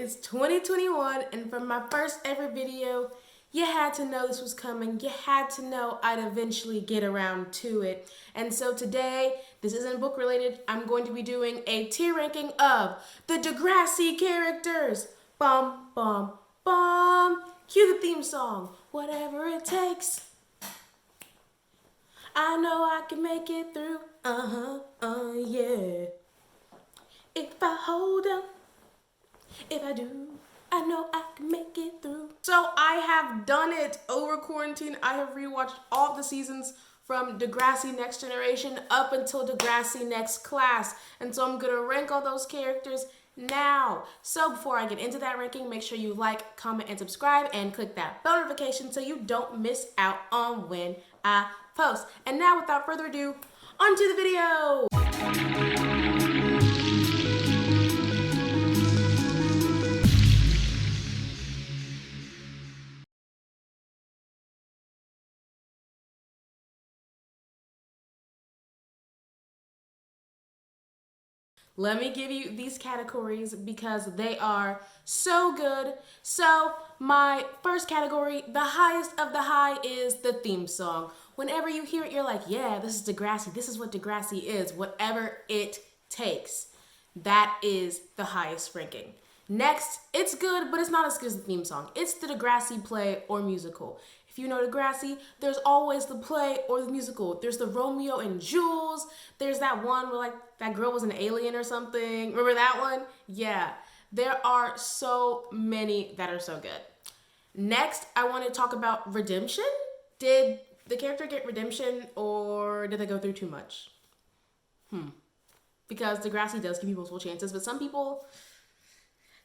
It's 2021, and for my first ever video, you had to know this was coming. You had to know I'd eventually get around to it. And so today, this isn't book related. I'm going to be doing a tier ranking of the Degrassi characters. Bum, bum, bum. Cue the theme song. Whatever it takes. I know I can make it through. Yeah. If I hold up, if I do, I know I can make it through. So I have done it over quarantine. I have rewatched all of the seasons from Degrassi Next Generation up until Degrassi Next Class. And so I'm gonna rank all those characters now. So before I get into that ranking, make sure you like, comment, and subscribe, and click that bell notification so you don't miss out on when I post. And now, without further ado, on to the video. Let me give you these categories because they are so good. So my first category, the highest of the high, is the theme song. Whenever you hear it, you're like, yeah, this is Degrassi. This is what Degrassi is. Whatever it takes. That is the highest ranking. Next, it's good, but it's not as good as the theme song. It's the Degrassi play or musical. If you know Degrassi, there's always the play or the musical. There's the Romeo and Jules. There's that one where like that girl was an alien or something. Remember that one? Yeah. There are so many that are so good. Next, I want to talk about redemption. Did the character get redemption or did they go through too much? Because Degrassi does give people multiple chances, but some people,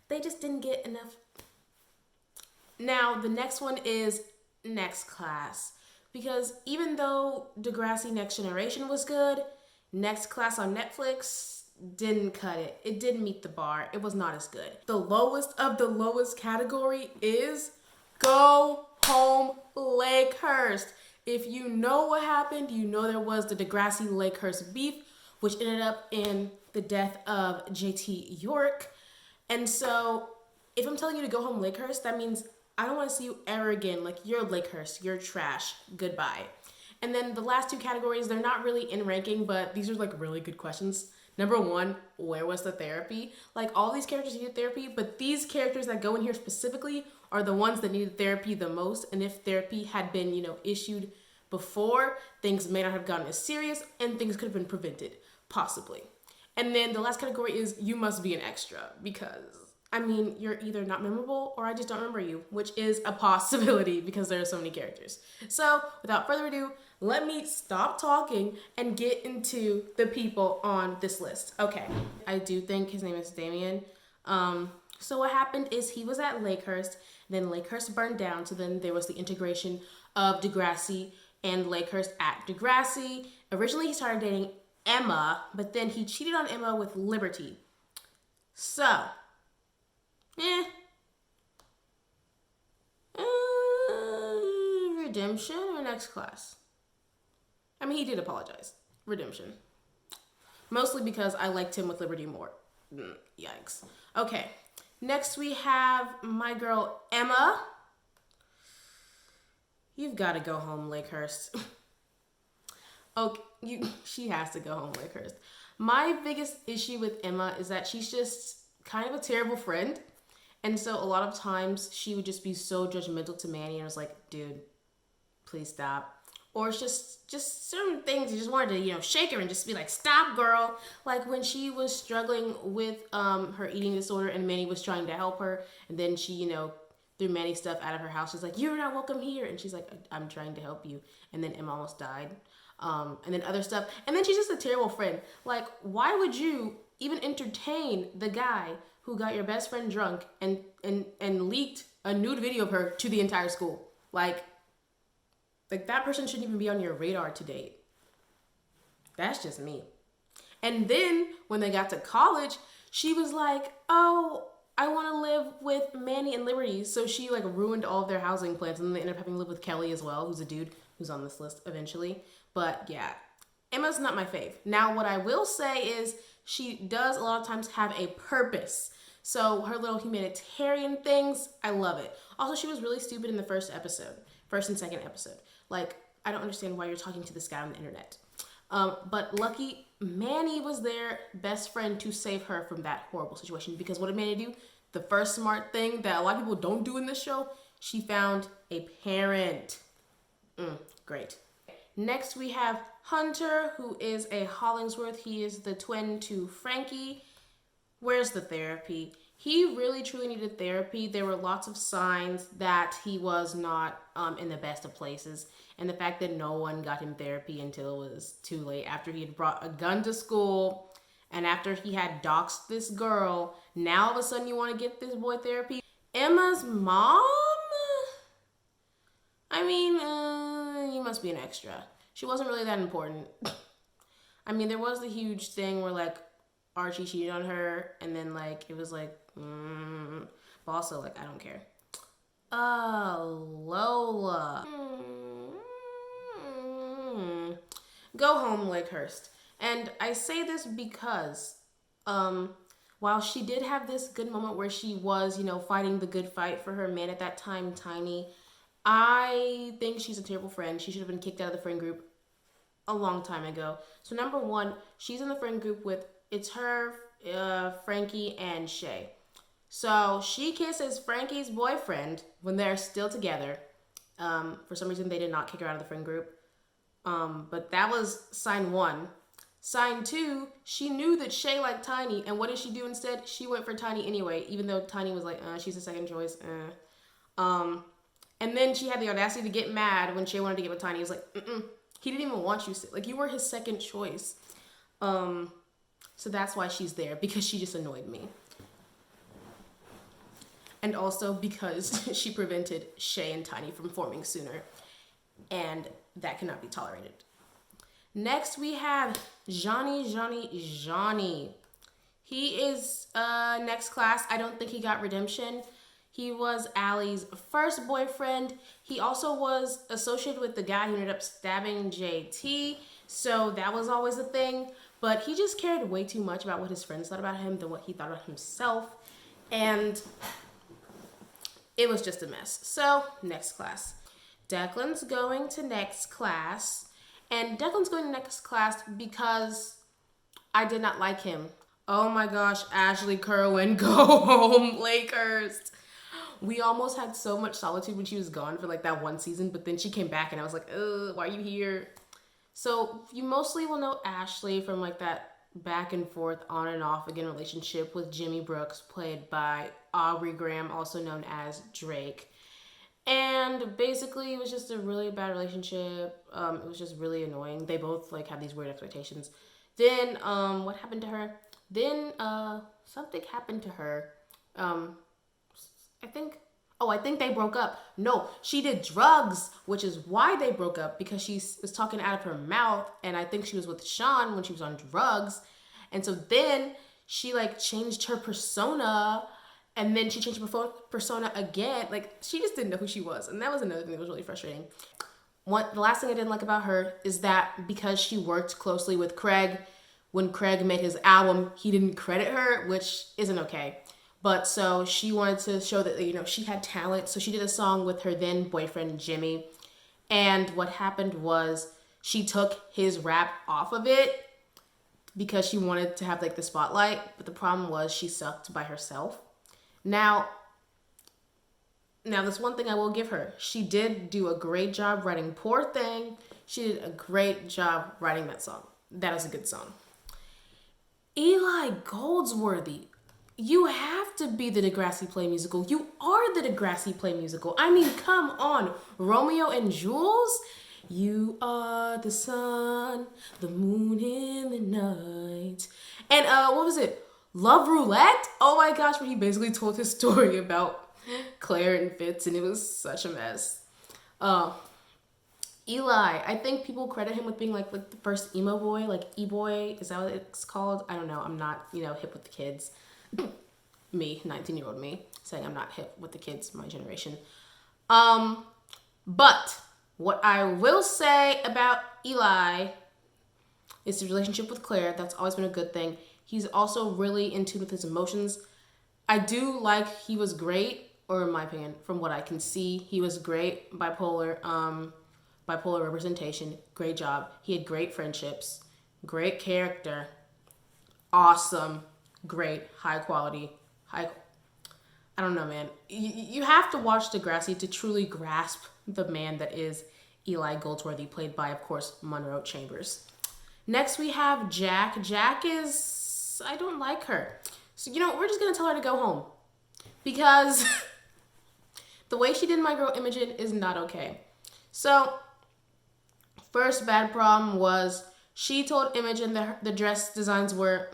they just didn't get enough. Now, the next one is Next Class, because even though Degrassi Next Generation was good, Next Class on Netflix didn't cut it. It didn't meet the bar. It was not as good. The lowest of the lowest category is Go Home Lakehurst. If you know what happened, you know there was the Degrassi Lakehurst beef, which ended up in the death of JT York. And so if I'm telling you to go home Lakehurst, that means I don't want to see you ever again. Like, you're Lakehurst, you're trash, goodbye. And then the last two categories, they're not really in ranking, but these are like really good questions. Number one, where was the therapy? Like, all these characters needed therapy, but these characters that go in here specifically are the ones that needed therapy the most. And if therapy had been, issued before, things may not have gotten as serious and things could have been prevented, possibly. And then the last category is you must be an extra, because you're either not memorable or I just don't remember you, which is a possibility because there are so many characters. So without further ado, let me stop talking and get into the people on this list. Okay, I do think his name is Damien. So what happened is he was at Lakehurst, then Lakehurst burned down, so then there was the integration of Degrassi and Lakehurst at Degrassi. Originally he started dating Emma, but then he cheated on Emma with Liberty. So, redemption or Next Class? He did apologize. Redemption. Mostly because I liked him with Liberty more. Yikes. Okay. Next we have my girl Emma. You've got to go home, Lakehurst. Okay, she has to go home, Lakehurst. My biggest issue with Emma is that she's just kind of a terrible friend. And so a lot of times she would just be so judgmental to Manny, and I was like, dude, please stop. Or it's just certain things you just wanted to, shake her and just be like, stop, girl. Like when she was struggling with her eating disorder and Manny was trying to help her, and then she, threw Manny stuff out of her house. She's like, you're not welcome here. And she's like, I'm trying to help you. And then Emma almost died. And then other stuff. And then she's just a terrible friend. Like, why would you even entertain the guy who got your best friend drunk and leaked a nude video of her to the entire school? Like that person shouldn't even be on your radar to date. That's just me. And then when they got to college, she was like, oh, I want to live with Manny and Liberty. So she ruined all of their housing plans, and then they ended up having to live with Kelly as well, who's a dude who's on this list eventually. But yeah, Emma's not my fave. Now, what I will say is she does a lot of times have a purpose. So her little humanitarian things, I love it. Also, she was really stupid in the first and second episode. Like, I don't understand why you're talking to this guy on the internet. But lucky Manny was their best friend to save her from that horrible situation. Because what did Manny do? The first smart thing that a lot of people don't do in this show, she found a parent. Great. Next, we have Hunter, who is a Hollingsworth. He is the twin to Frankie. Where's the therapy? He really, truly needed therapy. There were lots of signs that he was not in the best of places. And the fact that no one got him therapy until it was too late, after he had brought a gun to school and after he had doxed this girl, now all of a sudden you want to get this boy therapy? Emma's mom? I mean, you must be an extra. She wasn't really that important. I mean, there was the huge thing where, like, Archie cheated on her, and then, like, it was like, but also, like, I don't care. Lola. Go home, Lakehurst. And I say this because, while she did have this good moment where she was, you know, fighting the good fight for her man at that time, Tiny, I think she's a terrible friend. She should have been kicked out of the friend group a long time ago. So number one, she's in the friend group with, it's her, Frankie, and Shay. So she kisses Frankie's boyfriend when they're still together. For some reason, they did not kick her out of the friend group. But that was sign one. Sign two, she knew that Shay liked Tiny, and what did she do instead? She went for Tiny anyway, even though Tiny was like, she's a second choice. And then she had the audacity to get mad when Shay wanted to get with Tiny. He was like, he didn't even want you. Like, you were his second choice. So that's why she's there, because she just annoyed me. And also because she prevented Shay and Tiny from forming sooner. And that cannot be tolerated. Next, we have Johnny. He is next class. I don't think he got redemption. He was Allie's first boyfriend. He also was associated with the guy who ended up stabbing JT. So that was always a thing. But he just cared way too much about what his friends thought about him than what he thought about himself. And it was just a mess. So, next class. Declan's going to next class. And Declan's going to next class because I did not like him. Oh my gosh, Ashley Kerwin, go home, Lakers. We almost had so much solitude when she was gone for like that one season, but then she came back and I was like, why are you here? So you mostly will know Ashley from like that back and forth, on and off again relationship with Jimmy Brooks, played by Aubrey Graham, also known as Drake. And basically it was just a really bad relationship. It was just really annoying. They both like had these weird expectations. Then what happened to her? Then something happened to her. I think they broke up. No, she did drugs, which is why they broke up, because she was talking out of her mouth, and I think she was with Sean when she was on drugs. And so then she like changed her persona, and then she changed her persona again. Like, she just didn't know who she was, and that was another thing that was really frustrating. The last thing I didn't like about her is that because she worked closely with Craig, when Craig made his album, he didn't credit her, which isn't okay. But so she wanted to show that, you know, she had talent. So she did a song with her then boyfriend, Jimmy. And what happened was she took his rap off of it because she wanted to have like the spotlight. But the problem was she sucked by herself. Now this one thing I will give her. She did do a great job writing Poor Thing. She did a great job writing that song. That is a good song. Eli Goldsworthy. You have to be the Degrassi Play musical. You are the Degrassi Play musical. I mean, come on. Romeo and Jules? You are the sun, the moon in the night. And what was it? Love Roulette? Oh my gosh, where he basically told his story about Claire and Fitz, and it was such a mess. Eli, I think people credit him with being like the first emo boy, like e-boy. Is that what it's called? I don't know. I'm not, hip with the kids. Me, 19-year-old me, saying I'm not hip with the kids, my generation. But what I will say about Eli is his relationship with Claire. That's always been a good thing. He's also really in tune with his emotions. I do like he was great, or in my opinion, from what I can see, he was great bipolar representation. Great job. He had great friendships, great character, awesome, great, high quality, high. I don't know, man. You have to watch Degrassi to truly grasp the man that is Eli Goldsworthy, played by, of course, Monroe Chambers. Next, we have Jack. Jack is, I don't like her. So, we're just going to tell her to go home. Because the way she did my girl Imogen is not okay. So, first bad problem was she told Imogen that the dress designs were,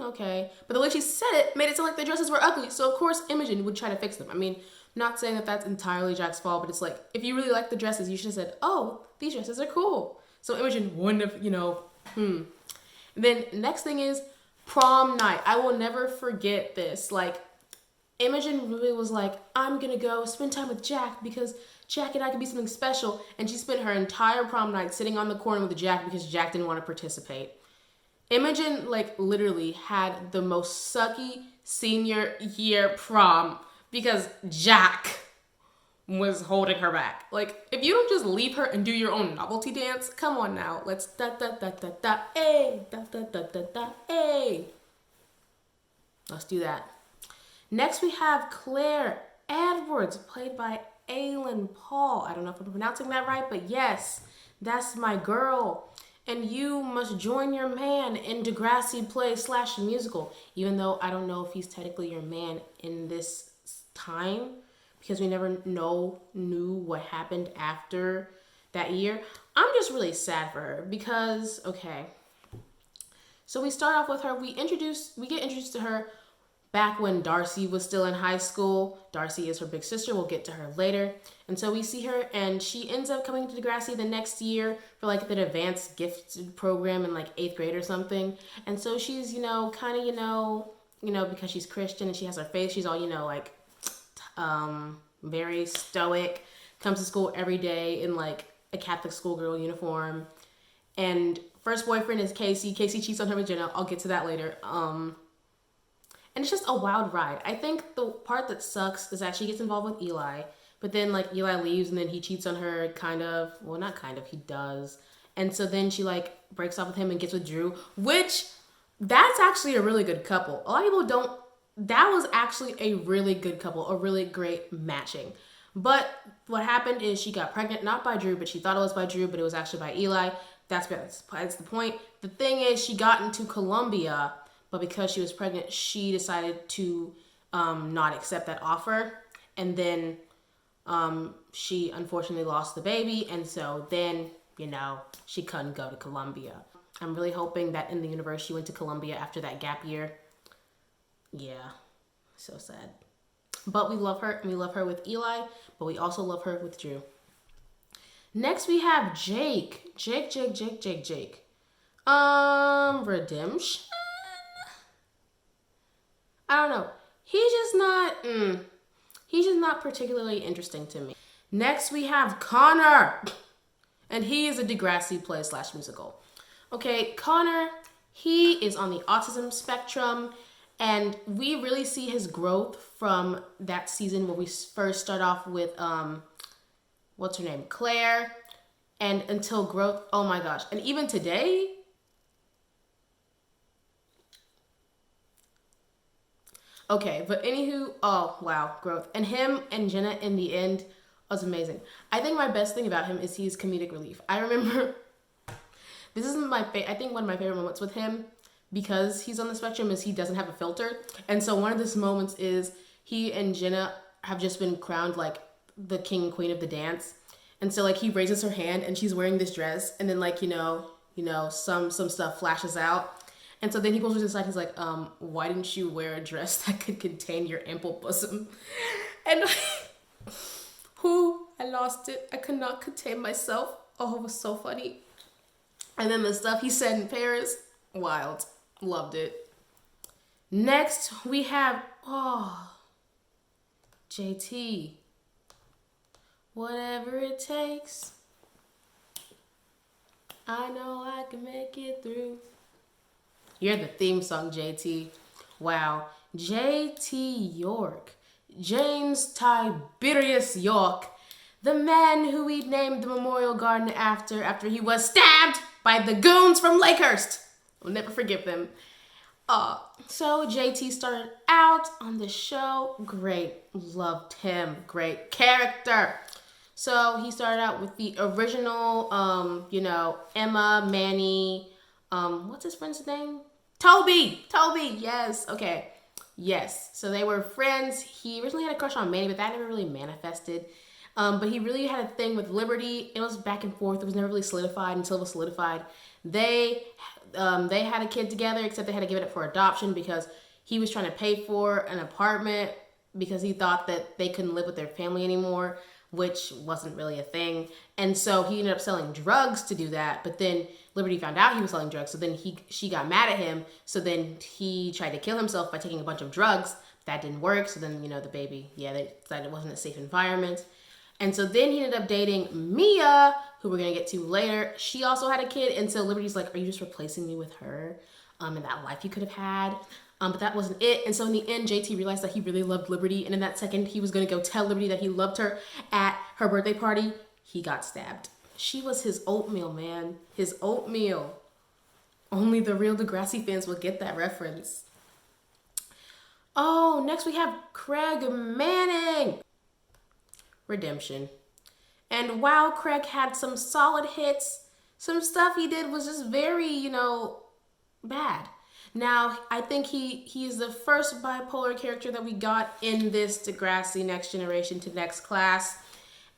okay. But the way she said it made it sound like the dresses were ugly. So, of course, Imogen would try to fix them. I mean, I'm not saying that that's entirely Jack's fault, but it's like, if you really like the dresses, you should have said, oh, these dresses are cool. So, Imogen wouldn't have, Then, next thing is prom night. I will never forget this. Like, Imogen really was like, I'm going to go spend time with Jack because Jack and I could be something special. And she spent her entire prom night sitting on the corner with Jack because Jack didn't want to participate. Imogen, literally had the most sucky senior year prom because Jack was holding her back. If you don't just leave her and do your own novelty dance, come on now. Let's hey. Let's do that. Next, we have Claire Edwards, played by Aylin Paul. I don't know if I'm pronouncing that right, but yes, that's my girl. And you must join your man in Degrassi play/musical, even though I don't know if he's technically your man in this time, because we never knew what happened after that year. I'm just really sad for her because, okay. So we start off with her. We get introduced to her back when Darcy was still in high school. Darcy is her big sister. We'll get to her later. And so we see her, and she ends up coming to Degrassi the next year for the advanced gift program in 8th grade or something. And so she's, because she's Christian and she has her faith, she's all, very stoic, comes to school every day in a Catholic schoolgirl uniform. And first boyfriend is Casey. Casey cheats on her with Jonah. I'll get to that later. And it's just a wild ride. I think the part that sucks is that she gets involved with Eli, but then Eli leaves and then he cheats on her he does. And so then she breaks up with him and gets with Drew, which that's actually a really good couple. A lot of people don't. That was actually a really good couple, a really great matching. But what happened is she got pregnant, not by Drew, but she thought it was by Drew, but it was actually by Eli. That's the point. The thing is, she got into Columbia, but because she was pregnant, she decided to not accept that offer. And then she unfortunately lost the baby. And so then, she couldn't go to Columbia. I'm really hoping that in the universe she went to Columbia after that gap year. Yeah, so sad. But we love her, and we love her with Eli, but we also love her with Drew. Next, we have Jake. Jake. Redemption? I don't know. He's just not particularly interesting to me. Next, we have Connor. And he is a Degrassi play/musical. Okay, Connor, he is on the autism spectrum. And we really see his growth from that season where we first start off with, what's her name? Claire. And until growth, oh my gosh. And even today, okay, but anywho, oh wow, growth. And him and Jenna in the end was amazing. I think my best thing about him is he's comedic relief. I remember, this is I think one of my favorite moments with him, because he's on the spectrum, is he doesn't have a filter. And so one of these moments is he and Jenna have just been crowned the king and queen of the dance. And so he raises her hand and she's wearing this dress, and then some stuff flashes out. And so then he goes to the side, he's like, why didn't you wear a dress that could contain your ample bosom? And I lost it. I could not contain myself. Oh, it was so funny. And then the stuff he said in Paris, wild. Loved it. Next, we have, JT. Whatever it takes, I know I can make it through. You're the theme song, JT. Wow. J.T. York, James Tiberius York, the man who we named the Memorial Garden after he was stabbed by the goons from Lakehurst. We'll never forgive them. So JT started out on the show. Great. Loved him. Great character. So he started out with the original, Emma, Manny, what's his friend's name? Toby, yes, okay. Yes, so they were friends. He originally had a crush on Manny, but that never really manifested. But he really had a thing with Liberty. It was back and forth. It was never really solidified until it was solidified. They had a kid together, except they had to give it up for adoption because he was trying to pay for an apartment because he thought that they couldn't live with their family anymore, which wasn't really a thing. And so he ended up selling drugs to do that. But then Liberty found out he was selling drugs. So then she got mad at him. So then he tried to kill himself by taking a bunch of drugs. That didn't work. So then, the baby, they decided it wasn't a safe environment. And so then he ended up dating Mia, who we're going to get to later. She also had a kid. And so Liberty's like, are you just replacing me with her? And that life you could have had. But that wasn't it. And so in the end, JT realized that he really loved Liberty. And in that second, he was going to go tell Liberty that he loved her at her birthday party. He got stabbed. She was his oatmeal, man. His oatmeal. Only the real Degrassi fans will get that reference. Oh, next we have Craig Manning. Redemption. And while Craig had some solid hits, some stuff he did was just very, bad. Now, I think he is the first bipolar character that we got in this Degrassi Next Generation to Next Class.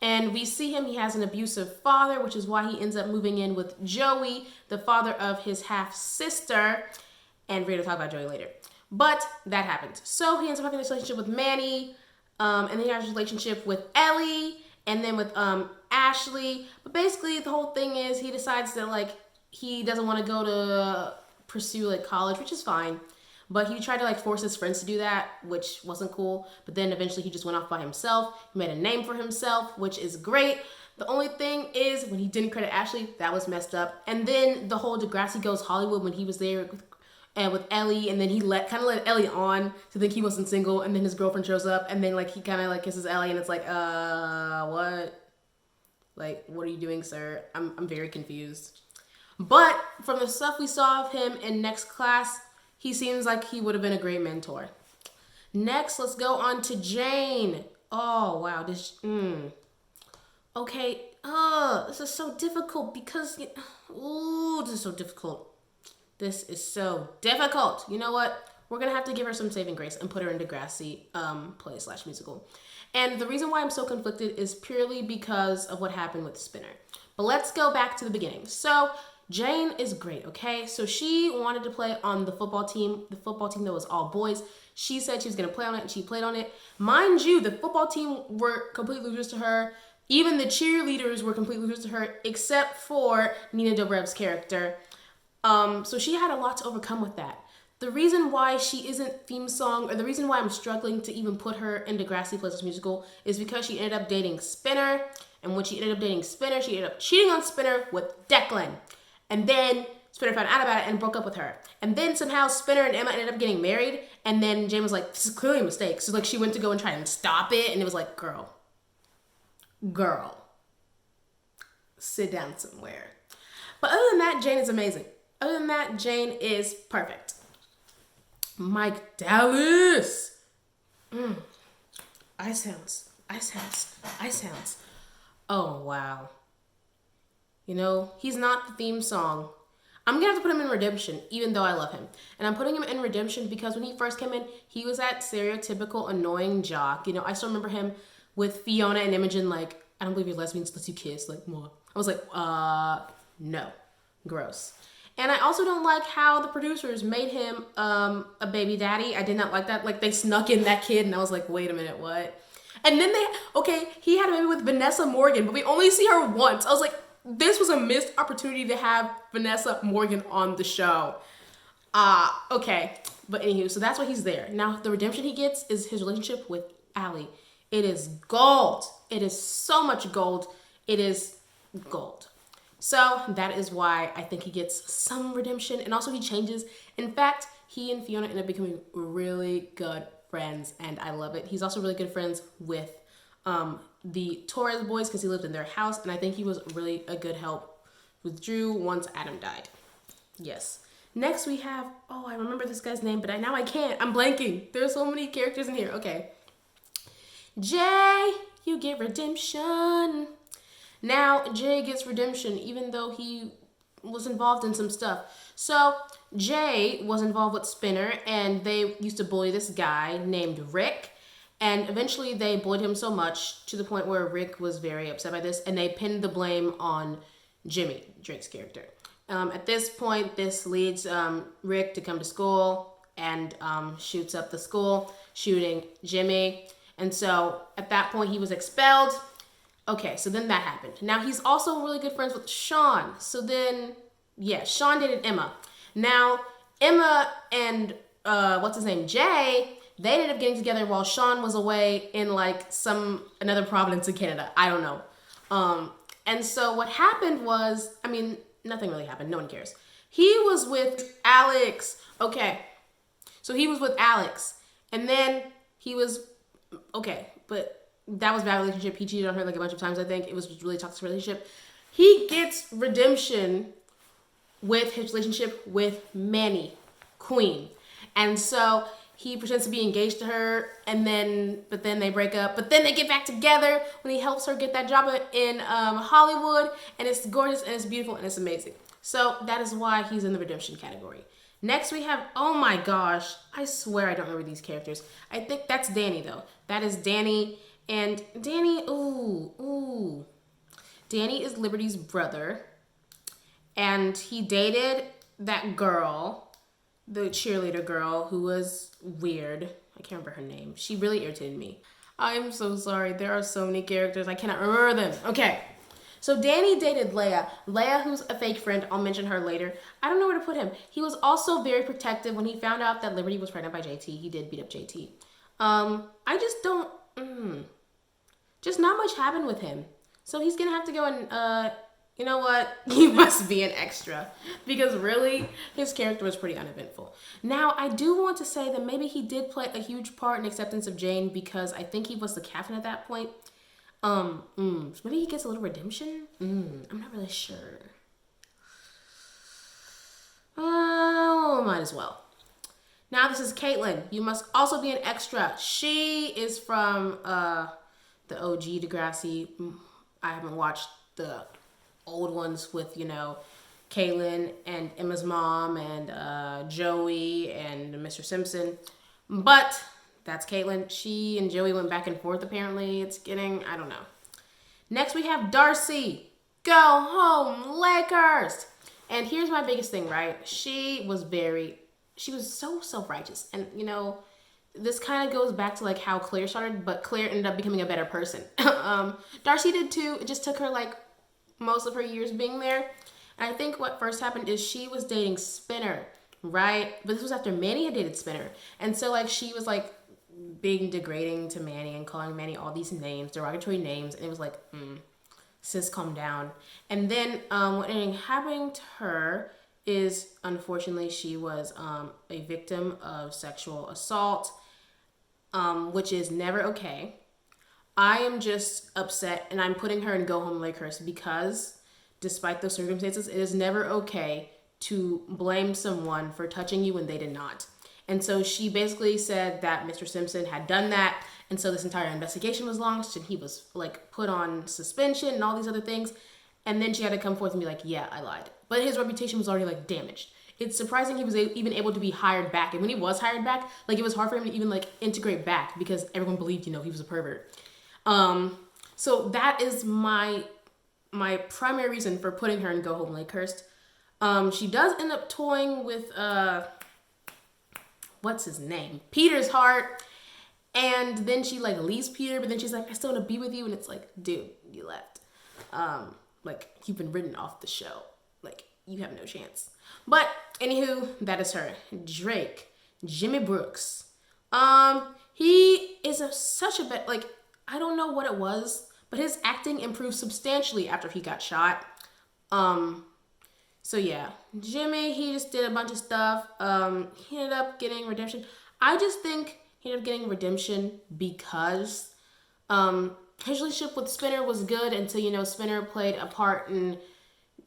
And we see him, he has an abusive father, which is why he ends up moving in with Joey, the father of his half-sister. And we're going to talk about Joey later. But that happens. So he ends up having this relationship with Manny, and then he has a relationship with Ellie, and then with Ashley. But basically, the whole thing is he decides that, he doesn't want to go to pursue, college, which is fine. But he tried to, force his friends to do that, which wasn't cool. But then eventually he just went off by himself. He made a name for himself, which is great. The only thing is, when he didn't credit Ashley, that was messed up. And then the whole Degrassi Goes Hollywood, when he was there with Ellie, and then he kind of let Ellie on to think he wasn't single, and then his girlfriend shows up, and then, he kind of, kisses Ellie, and it's like, what? What are you doing, sir? I'm very confused. But from the stuff we saw of him in Next Class, he seems like he would have been a great mentor. Next, let's go on to Jane. Oh, wow. Okay. This is so difficult because... this is so difficult. This is so difficult. You know what? We're going to have to give her some saving grace and put her in Degrassi play/musical. And the reason why I'm so conflicted is purely because of what happened with Spinner. But let's go back to the beginning. So... Jane is great, okay? So she wanted to play on the football team that was all boys. She said she was going to play on it, and she played on it. Mind you, the football team were complete losers to her. Even the cheerleaders were complete losers to her, except for Nina Dobrev's character. So she had a lot to overcome with that. The reason why she isn't theme song, or the reason why I'm struggling to even put her in Degrassi play/musical is because she ended up dating Spinner. And when she ended up dating Spinner, she ended up cheating on Spinner with Declan. And then Spinner found out about it and broke up with her. And then somehow Spinner and Emma ended up getting married. And then Jane was like, this is clearly a mistake. So she went to go and try and stop it. And it was like, girl, sit down somewhere. But other than that, Jane is amazing. Other than that, Jane is perfect. Mike Dallas. Ice Hounds. Oh, wow. He's not the theme song. I'm going to have to put him in Redemption, even though I love him. And I'm putting him in Redemption because when he first came in, he was that stereotypical annoying jock. I still remember him with Fiona and Imogen, I don't believe you're lesbians, let's you kiss. What? I was like, no. Gross. And I also don't like how the producers made him a baby daddy. I did not like that. They snuck in that kid, and I was like, wait a minute, what? And then he had a baby with Vanessa Morgan, but we only see her once. I was like, this was a missed opportunity to have Vanessa Morgan on the show. Okay. But anywho, so that's why he's there. Now, the redemption he gets is his relationship with Allie. It is gold. It is so much gold. It is gold. So that is why I think he gets some redemption. And also he changes. In fact, he and Fiona end up becoming really good friends, and I love it. He's also really good friends with the Torres boys because he lived in their house, and I think he was really a good help with Drew once Adam died. Yes. Next we have, I remember this guy's name, but now I can't. I'm blanking. There's so many characters in here. Okay. Jay, you get redemption. Now, Jay gets redemption even though he was involved in some stuff. So, Jay was involved with Spinner, and they used to bully this guy named Rick. And eventually they bullied him so much to the point where Rick was very upset by this, and they pinned the blame on Jimmy, Drake's character. At this point, this leads Rick to come to school and shoots up the school, shooting Jimmy. And so at that point, he was expelled. Okay, so then that happened. Now, he's also really good friends with Sean. So then, Sean dated Emma. Now, Emma and, Jay, they ended up getting together while Sean was away in, another province in Canada. I don't know. And so what happened was, nothing really happened. No one cares. He was with Alex. Okay. So he was with Alex. And then he was, but that was a bad relationship. He cheated on her a bunch of times, I think. It was a really toxic relationship. He gets redemption with his relationship with Manny, Queen. And so he pretends to be engaged to her, but then they break up. But then they get back together when he helps her get that job in Hollywood. And it's gorgeous, and it's beautiful, and it's amazing. So that is why he's in the redemption category. Next we have, oh my gosh, I swear I don't remember these characters. I think that's Danny, though. That is Danny. And Danny, Danny is Liberty's brother. And he dated that girl, the cheerleader girl, who was weird. I can't remember her name. She really irritated me. I'm so sorry. There are so many characters. I cannot remember them. Okay. So Danny dated Leah. Leah, who's a fake friend. I'll mention her later. I don't know where to put him. He was also very protective. When he found out that Liberty was pregnant by JT, he did beat up JT. I just don't... Just not much happened with him. So he's going to have to go and... you know what? He must be an extra. Because really, his character was pretty uneventful. Now, I do want to say that maybe he did play a huge part in acceptance of Jane because I think he was the captain at that point. So maybe he gets a little redemption? I'm not really sure. Might as well. Now, this is Caitlin. You must also be an extra. She is from the OG Degrassi. I haven't watched the old ones with, Caitlin and Emma's mom and Joey and Mr. Simpson. But that's Caitlin. She and Joey went back and forth, apparently. It's getting, I don't know. Next, we have Darcy. Go home, Lakers! And here's my biggest thing, right? She was so self-righteous. And, this kind of goes back to, how Claire started, but Claire ended up becoming a better person. Darcy did too. It just took her, most of her years being there. And I think what first happened is she was dating Spinner, right? But this was after Manny had dated Spinner. And so, she was, being degrading to Manny and calling Manny all these names, derogatory names. And it was sis, calm down. And then what ended up happening to her is, unfortunately, she was a victim of sexual assault, which is never okay. I am just upset, and I'm putting her in Go Home Lakehurst because, despite those circumstances, it is never okay to blame someone for touching you when they did not. And so she basically said that Mr. Simpson had done that, and so this entire investigation was launched, and he was, put on suspension and all these other things, and then she had to come forth and be yeah, I lied. But his reputation was already, damaged. It's surprising he was even able to be hired back, and when he was hired back, it was hard for him to even, integrate back because everyone believed, he was a pervert. So that is my primary reason for putting her in Go Home Lakehurst. She does end up toying with, what's his name? Peter's heart. And then she leaves Peter, but then she's I still want to be with you. And it's dude, you left. You've been written off the show. You have no chance. But anywho, that is her. Drake, Jimmy Brooks. He is such a I don't know what it was, but his acting improved substantially after he got shot. So yeah, Jimmy, he just did a bunch of stuff. He ended up getting redemption. I just think he ended up getting redemption because his relationship with Spinner was good until, you know, Spinner played a part in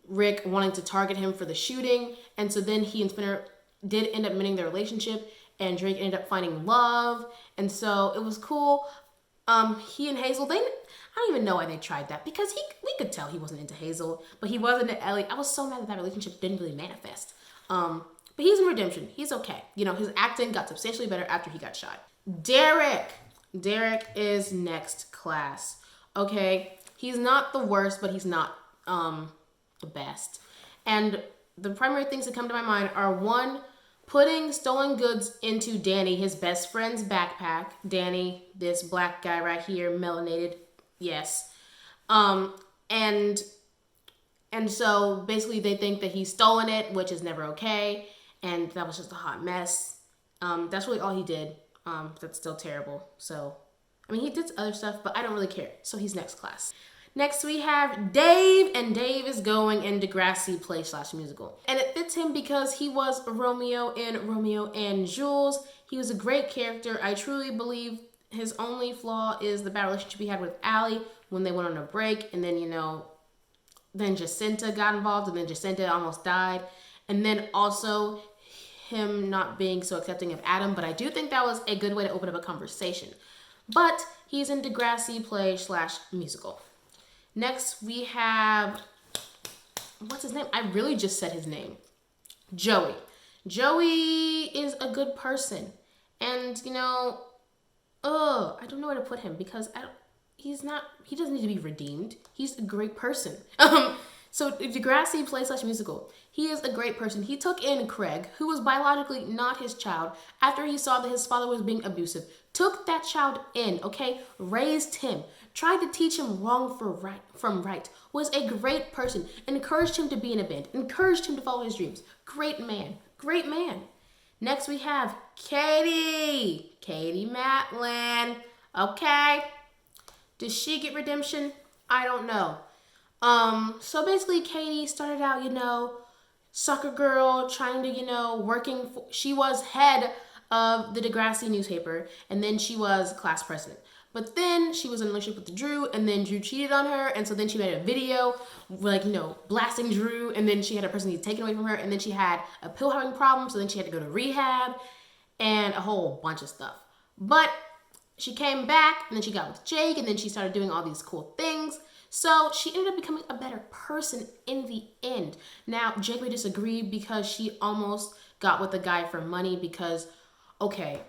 Rick wanting to target him for the shooting. And so then he and Spinner did end up mending their relationship, and Drake ended up finding love. And so it was cool. He and Hazel, I don't even know why they tried that, because we could tell he wasn't into Hazel, but he was into Ellie. I was so mad that relationship didn't really manifest. But he's in redemption. He's okay. You know, his acting got substantially better after he got shot. Derek is next class. Okay, he's not the worst, but he's not the best. And the primary things that come to my mind are, one, putting stolen goods into Danny, his best friend's backpack. Danny, this black guy right here, melanated, yes. And so basically they think that he's stolen it, which is never okay. And that was just a hot mess. That's really all he did. That's still terrible. So, I mean, he did other stuff, but I don't really care. So he's next class. Next we have Dave, and Dave is going in Degrassi play/musical. And it fits him because he was Romeo in Romeo and Jules. He was a great character. I truly believe his only flaw is the bad relationship he had with Allie when they went on a break, and then, you know, then Jacinta got involved, and then Jacinta almost died. And then also him not being so accepting of Adam, but I do think that was a good way to open up a conversation. But he's in Degrassi play/musical. Next, we have, what's his name? I really just said his name. Joey. Joey is a good person. And, you know, I don't know where to put him because he doesn't need to be redeemed. He's a great person. So Degrassi play/musical. He is a great person. He took in Craig, who was biologically not his child, after he saw that his father was being abusive. Took that child in, okay? Raised him. Tried to teach him wrong from right. Was a great person. Encouraged him to be in a band. Encouraged him to follow his dreams. Great man. Great man. Next we have Katie. Katie Matlin. Okay. Does she get redemption? I don't know. So basically Katie started out, you know, soccer girl, trying to, you know, she was head of the Degrassi newspaper, and then she was class president. But then she was in a relationship with Drew, and then Drew cheated on her, and so then she made a video, like, you know, blasting Drew, and then she had her personality taken away from her, and then she had a pill having problem, so then she had to go to rehab, and a whole bunch of stuff. But she came back, and then she got with Jake, and then she started doing all these cool things. So she ended up becoming a better person in the end. Now, Jake may disagree because she almost got with the guy for money because, okay,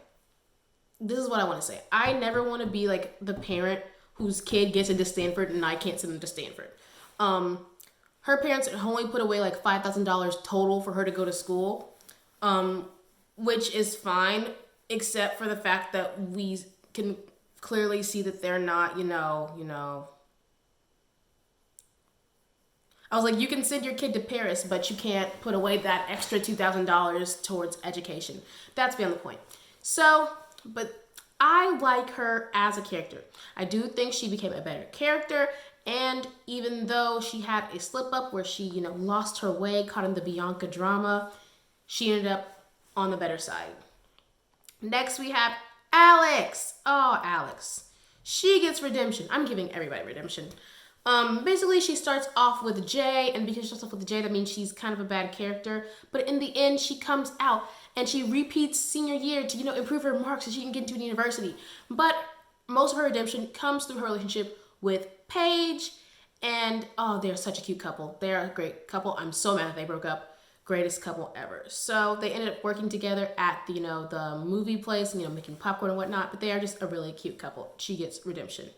this is what I want to say. I never want to be like the parent whose kid gets into Stanford and I can't send them to Stanford. Her parents only put away like $5,000 total for her to go to school, which is fine, except for the fact that we can clearly see that they're not, you know. I was like, you can send your kid to Paris, but you can't put away that extra $2,000 towards education. That's beyond the point. So, but I like her as a character. I do think she became a better character, and even though she had a slip up where she, you know, lost her way, caught in the Bianca drama, she ended up on the better side. Next we have Alex. Oh, Alex. She gets redemption. I'm giving everybody redemption. Basically she starts off with Jay, and because she starts off with Jay, that means she's kind of a bad character. But in the end, she comes out and she repeats senior year to, you know, improve her marks so she can get into a university. But most of her redemption comes through her relationship with Paige, and they're such a cute couple. They're a great couple. I'm so mad that they broke up. Greatest couple ever. So they ended up working together at the, you know, the movie place, you know, making popcorn and whatnot, but they are just a really cute couple. She gets redemption.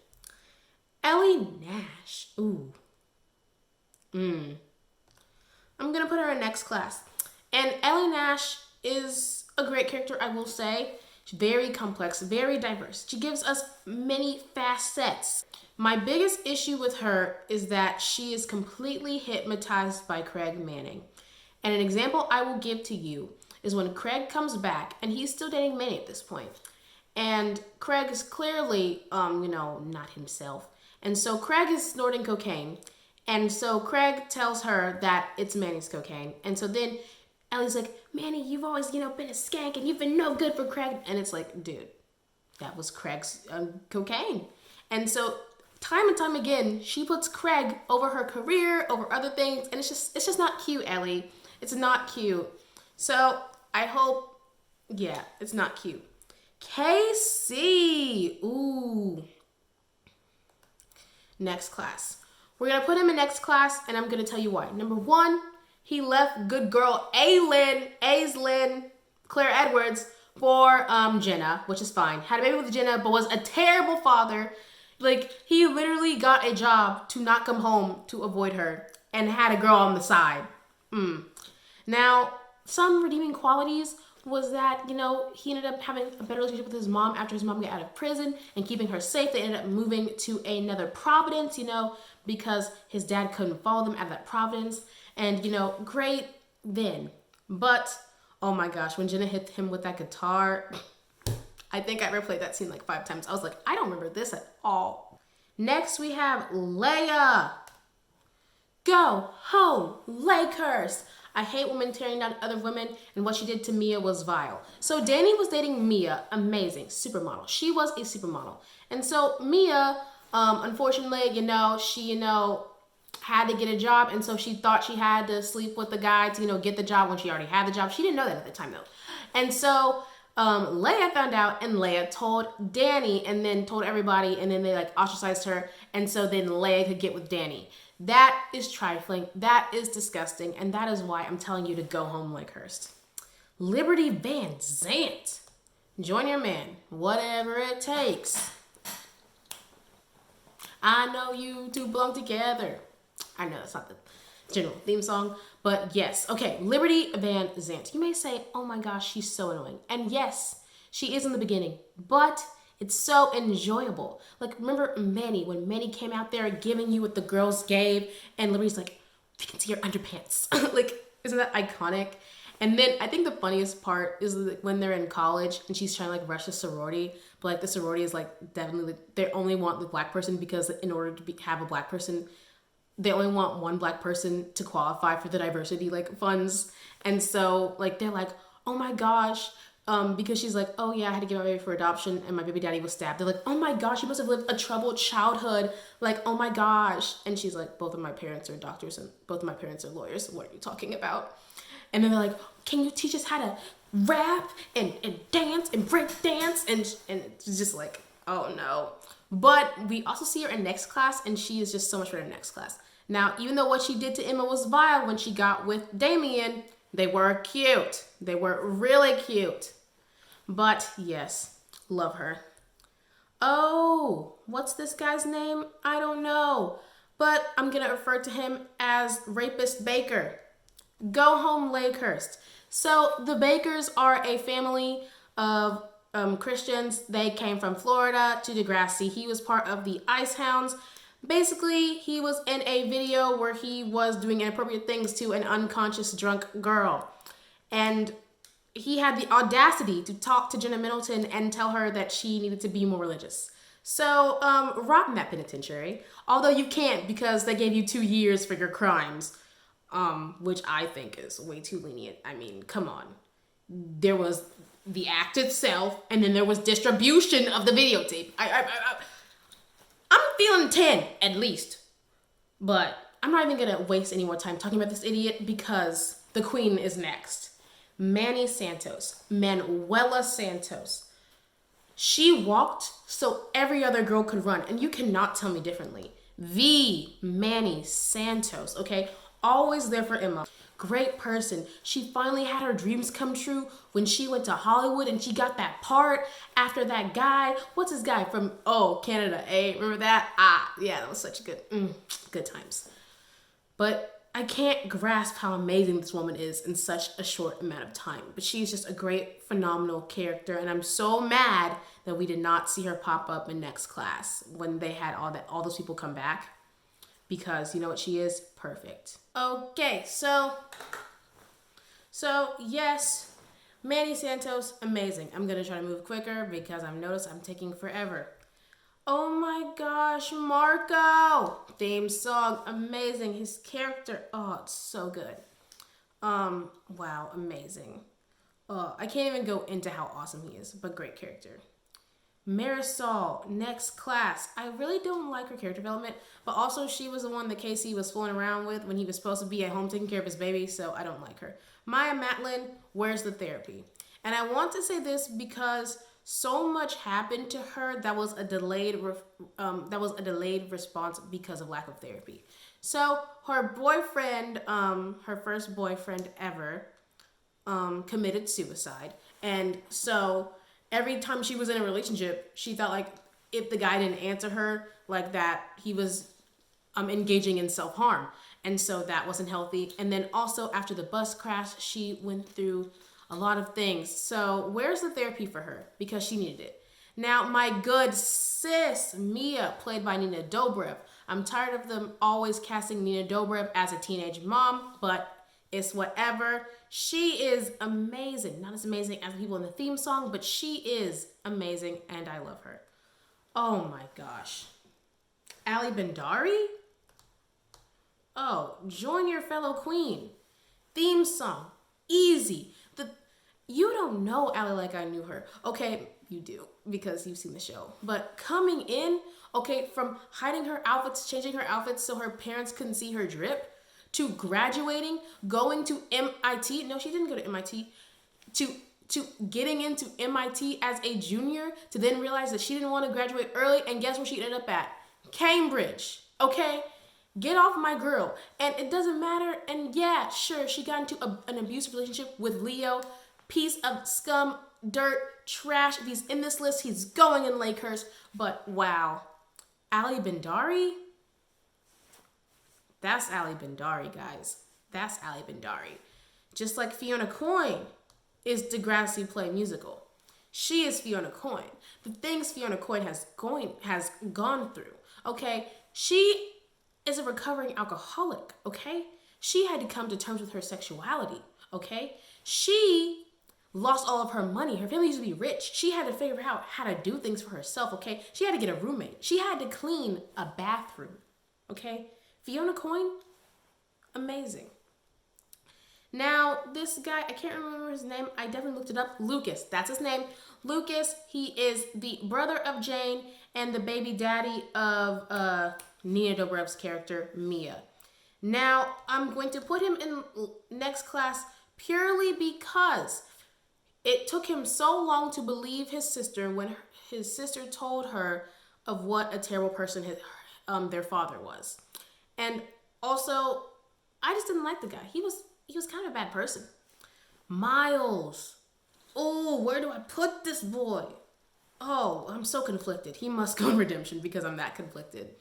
Ellie Nash. Ooh. I'm gonna put her in next class. And Ellie Nash is a great character, I will say. She's very complex, very diverse. She gives us many facets. My biggest issue with her is that she is completely hypnotized by Craig Manning. And an example I will give to you is when Craig comes back, and he's still dating Manny at this point. And Craig is clearly, you know, not himself. And so Craig is snorting cocaine, And so Craig tells her that it's Manny's cocaine. And so then Ellie's like, Manny, you've always, been a skank and you've been no good for Craig. And it's like, dude, that was Craig's cocaine. And so time and time again, she puts Craig over her career, over other things. And it's just not cute, Ellie. It's not cute. So I hope, yeah, it's not cute. Casey. Ooh. Next class. We're going to put him in next class, and I'm going to tell you why. Number one, he left good girl Aylin, Claire Edwards, for Jenna, which is fine. Had a baby with Jenna, but was a terrible father. Like, he literally got a job to not come home to avoid her and had a girl on the side. Now, some redeeming qualities was that, he ended up having a better relationship with his mom after his mom got out of prison and keeping her safe. They ended up moving to another Providence, because his dad couldn't follow them out of that Providence. And, great then. But, oh my gosh, when Jenna hit him with that guitar, I think I replayed that scene like 5 times. I was like, I don't remember this at all. Next, we have Leah. Go home, Lakers. I hate women tearing down other women, and what she did to Mia was vile. So Danny was dating Mia, amazing, supermodel. She was a supermodel. And so Mia, unfortunately, she, had to get a job, and so she thought she had to sleep with the guy to, get the job when she already had the job. She didn't know that at the time, though. And so Leah found out, and Leah told Danny, and then told everybody, and then they, ostracized her, and so then Leah could get with Danny. That is trifling, that is disgusting, and that is why I'm telling you to go home, Lakehurst. Liberty Van Zant. Join your man, whatever it takes. I know you two belong together. I know that's not the general theme song, but yes. Okay, Liberty Van Zant. You may say, oh my gosh, she's so annoying. And yes, she is in the beginning, but it's so enjoyable. Like, remember Manny, when Manny came out there giving you what the girls gave, and Liberty's like, we can see your underpants. Isn't that iconic? And then I think the funniest part is when they're in college and she's trying to rush the sorority, but the sorority is definitely, they only want the black person because in order to have a black person, they only want one black person to qualify for the diversity funds. And so they're like, oh my gosh, because she's like, oh yeah, I had to give my baby for adoption and my baby daddy was stabbed. They're like, oh my gosh, you must have lived a troubled childhood. Oh my gosh. And she's like, both of my parents are doctors and both of my parents are lawyers. What are you talking about? And then they're like, can you teach us how to rap and dance and break dance? And it's just oh no. But we also see her in next class, and she is just so much better in next class. Now, even though what she did to Emma was vile when she got with Damien, they were cute. They were really cute. But yes, love her. Oh, what's this guy's name? I don't know. But I'm going to refer to him as Rapist Baker. Go home, Lakehurst. So the Bakers are a family of Christians. They came from Florida to Degrassi. He was part of the Ice Hounds. Basically, he was in a video where he was doing inappropriate things to an unconscious drunk girl. And he had the audacity to talk to Jenna Middleton and tell her that she needed to be more religious. So, rot in that penitentiary. Although you can't because they gave you 2 years for your crimes. Which I think is way too lenient. I mean, come on. There was the act itself, and then there was distribution of the videotape. I'm feeling 10, at least. But I'm not even gonna waste any more time talking about this idiot because the queen is next. Manuela Santos. She walked so every other girl could run, and you cannot tell me differently. Manny Santos, okay? Always there for Emma. Great person. She finally had her dreams come true when she went to Hollywood and she got that part after that guy. What's his guy from, Canada, eh? Remember that? Yeah, that was such good times. But I can't grasp how amazing this woman is in such a short amount of time. But she's just a great, phenomenal character. And I'm so mad that we did not see her pop up in next class when they had all those people come back. Because you know what she is? Perfect. Okay, so yes, Manny Santos, amazing. I'm gonna try to move quicker because I've noticed I'm taking forever. Oh my gosh, Marco! Theme song, amazing. His character, oh, it's so good. Wow, amazing. I can't even go into how awesome he is, but great character. Marisol, next class. I really don't like her character development, but also she was the one that Casey was fooling around with when he was supposed to be at home taking care of his baby, so I don't like her. Maya Matlin, where's the therapy? And I want to say this because so much happened to her that was a delayed response because of lack of therapy. So her boyfriend, her first boyfriend ever, committed suicide, and so every time she was in a relationship, she felt like if the guy didn't answer her like that, he was engaging in self-harm. And so that wasn't healthy. And then also after the bus crash, she went through a lot of things. So where's the therapy for her? Because she needed it. Now, my good sis, Mia, played by Nina Dobrev. I'm tired of them always casting Nina Dobrev as a teenage mom, but it's whatever. She is amazing. Not as amazing as the people in the theme song, but she is amazing, and I love her. Oh my gosh. Ali Bendari? Oh, join your fellow queen. Theme song. Easy. You don't know Ali like I knew her. Okay, you do, because you've seen the show. But coming in, okay, from hiding her outfits, changing her outfits so her parents couldn't see her drip, to graduating, going to MIT. No, she didn't go to MIT. To getting into MIT as a junior, to then realize that she didn't want to graduate early, and guess where she ended up at? Cambridge, okay? Get off my girl. And it doesn't matter. And yeah, sure, she got into an abusive relationship with Leo. Piece of scum, dirt, trash. If he's in this list, he's going in Lakehurst. But wow. Ali Bendari? That's Ali Bendari, guys. That's Ali Bendari. Just like Fiona Coyne is Degrassi Play musical. She is Fiona Coyne. The things Fiona Coyne has gone through, okay? She is a recovering alcoholic, okay? She had to come to terms with her sexuality, okay? She lost all of her money. Her family used to be rich. She had to figure out how to do things for herself, okay? She had to get a roommate. She had to clean a bathroom, okay? Fiona Coyne, amazing. Now, this guy, I can't remember his name. I definitely looked it up. Lucas, that's his name. Lucas, he is the brother of Jane and the baby daddy of Nina Dobrev's character, Mia. Now, I'm going to put him in next class purely because it took him so long to believe his sister when his sister told her of what a terrible person their father was. And also, I just didn't like the guy. He was kind of a bad person. Miles. Oh, where do I put this boy? Oh, I'm so conflicted. He must go in redemption because I'm that conflicted.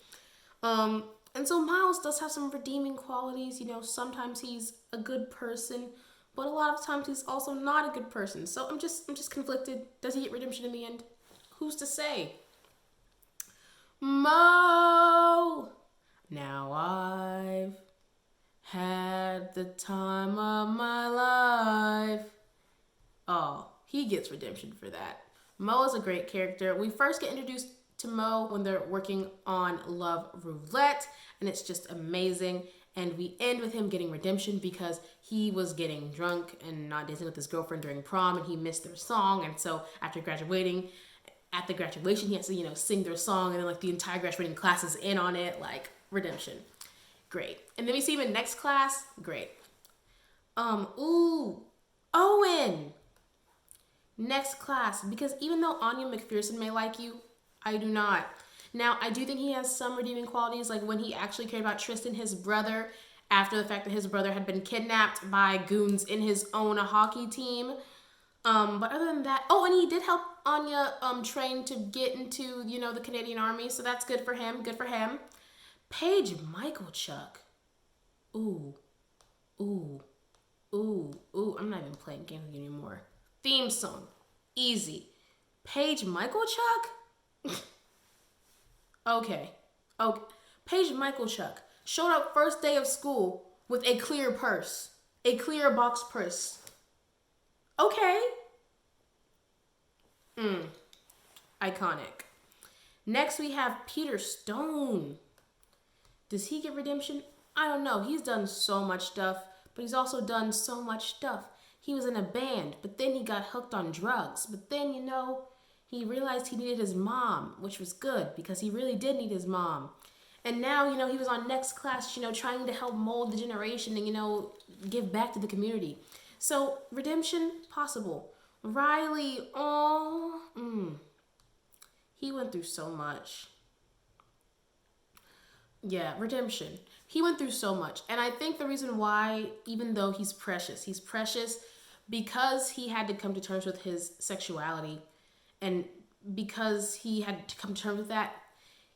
And so Miles does have some redeeming qualities. You know, sometimes he's a good person, but a lot of times he's also not a good person. So I'm just conflicted. Does he get redemption in the end? Who's to say? Mo. Now I've had the time of my life. Oh, he gets redemption for that. Mo is a great character. We first get introduced to Mo when they're working on Love Roulette, and it's just amazing. And we end with him getting redemption because he was getting drunk and not dancing with his girlfriend during prom, and he missed their song. And so after graduating, at the graduation, he has to, sing their song, and then like the entire graduating class is in on it, like redemption. Great. And then we see him in next class. Great. Owen. Next class. Because even though Anya McPherson may like you, I do not. Now, I do think he has some redeeming qualities, like when he actually cared about Tristan, his brother, after the fact that his brother had been kidnapped by goons in his own hockey team. But other than that, and he did help Anya train to get into, the Canadian Army, so that's good for him. Good for him. Paige Michalchuk. Ooh. I'm not even playing games with you anymore. Theme song. Easy. Paige Michalchuk? Okay. Paige Michalchuk showed up first day of school with a clear purse. A clear box purse. Okay. Iconic. Next, we have Peter Stone. Does he get redemption? I don't know. He's done so much stuff, but he's also done so much stuff. He was in a band, but then he got hooked on drugs. But then, he realized he needed his mom, which was good because he really did need his mom. And now, he was on Next Class, trying to help mold the generation and, give back to the community. So, redemption, possible. Riley, he went through so much. Yeah, redemption. He went through so much. And I think the reason why, even though he's precious because he had to come to terms with his sexuality. And because he had to come to terms with that,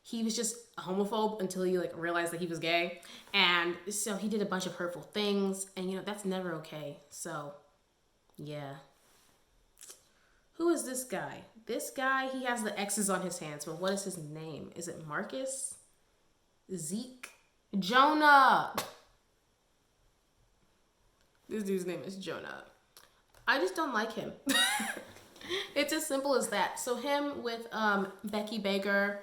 he was just a homophobe until he realized that he was gay. And so he did a bunch of hurtful things. And, that's never okay. So, yeah. Who is this guy? This guy, he has the X's on his hands. But what is his name? Is it Marcus? Zeke? Jonah! This dude's name is Jonah. I just don't like him. It's as simple as that. So him with Becky Baker,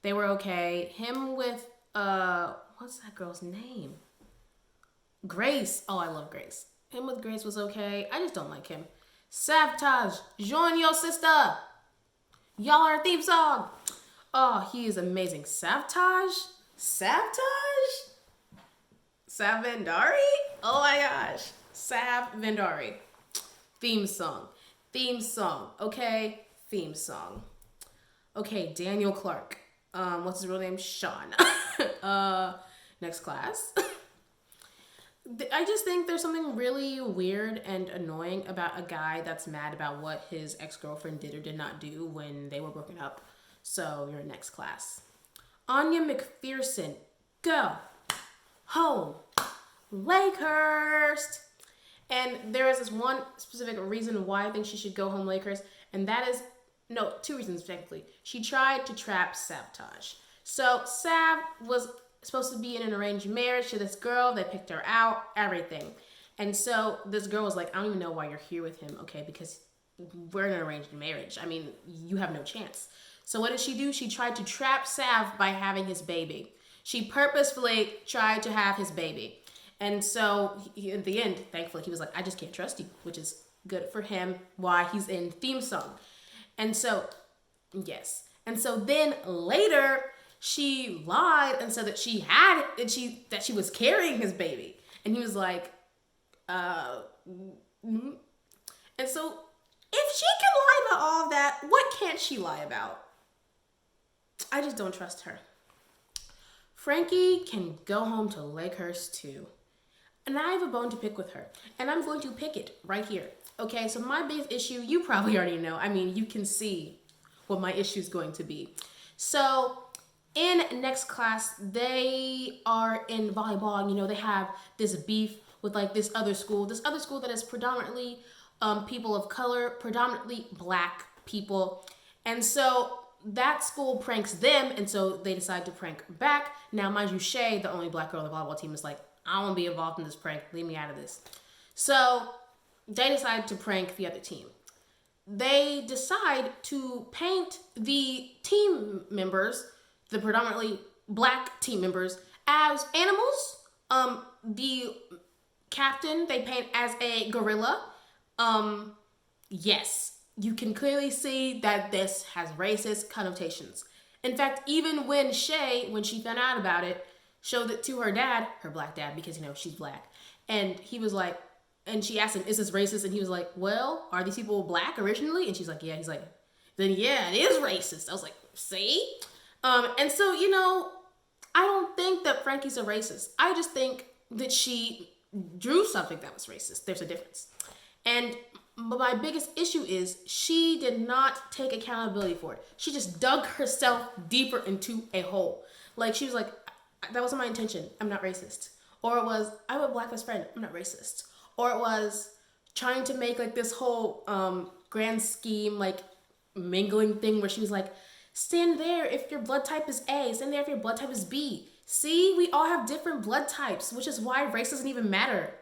they were okay. Him with, what's that girl's name? Grace. Oh, I love Grace. Him with Grace was okay. I just don't like him. Sabotage. Join your sister. Y'all are a theme song. Oh, he is amazing. Sabotage? Sav Vendari? Oh my gosh. Sav Vendari. Theme song. Okay, theme song. Okay, Daniel Clark. What's his real name? Sean. Next Class. I just think there's something really weird and annoying about a guy that's mad about what his ex-girlfriend did or did not do when they were broken up. So you're Next Class. Anya McPherson. Go home Lakehurst. And there is this one specific reason why I think she should go home Lakehurst, and that is, no, two reasons technically. She tried to trap Sabotage. So Sav was supposed to be in an arranged marriage to this girl. They picked her out, everything. And so this girl was like, I don't even know why you're here with him, okay, because we're in an arranged marriage. I mean, you have no chance. So what did she do? She tried to trap Sav by having his baby. She purposefully tried to have his baby. And so in the end, thankfully, he was like, I just can't trust you, which is good for him, why he's in theme song. And so, yes. And so then later, she lied and said that she was carrying his baby. And he was like, And so if she can lie about all of that, what can't she lie about? I just don't trust her. Frankie can go home to Lakehurst too. And I have a bone to pick with her. And I'm going to pick it right here. Okay, so my biggest issue, you probably already know. I mean, you can see what my issue is going to be. So in Next Class, they are in volleyball. And, they have this beef with this other school. This other school that is predominantly people of color, predominantly black people. And so that school pranks them. And so they decide to prank back. Now, mind you, Shay, the only black girl on the volleyball team, is like, I don't want to be involved in this prank. Leave me out of this. So they decide to prank the other team. They decide to paint the team members, the predominantly black team members, as animals. The captain, they paint as a gorilla. Yes, you can clearly see that this has racist connotations. In fact, even when Shay, when she found out about it, showed it to her dad, her black dad, because, she's black. And he was like, and she asked him, is this racist? And he was like, well, are these people black originally? And she's like, yeah. He's like, then yeah, it is racist. I was like, see? And so, I don't think that Frankie's a racist. I just think that she drew something that was racist. There's a difference. But my biggest issue is she did not take accountability for it. She just dug herself deeper into a hole. She was like, that wasn't my intention. I'm not racist. Or it was, I have a black best friend. I'm not racist. Or it was trying to make this whole grand scheme, mingling thing where she was like, stand there if your blood type is A. Stand there if your blood type is B. See, we all have different blood types, which is why race doesn't even matter.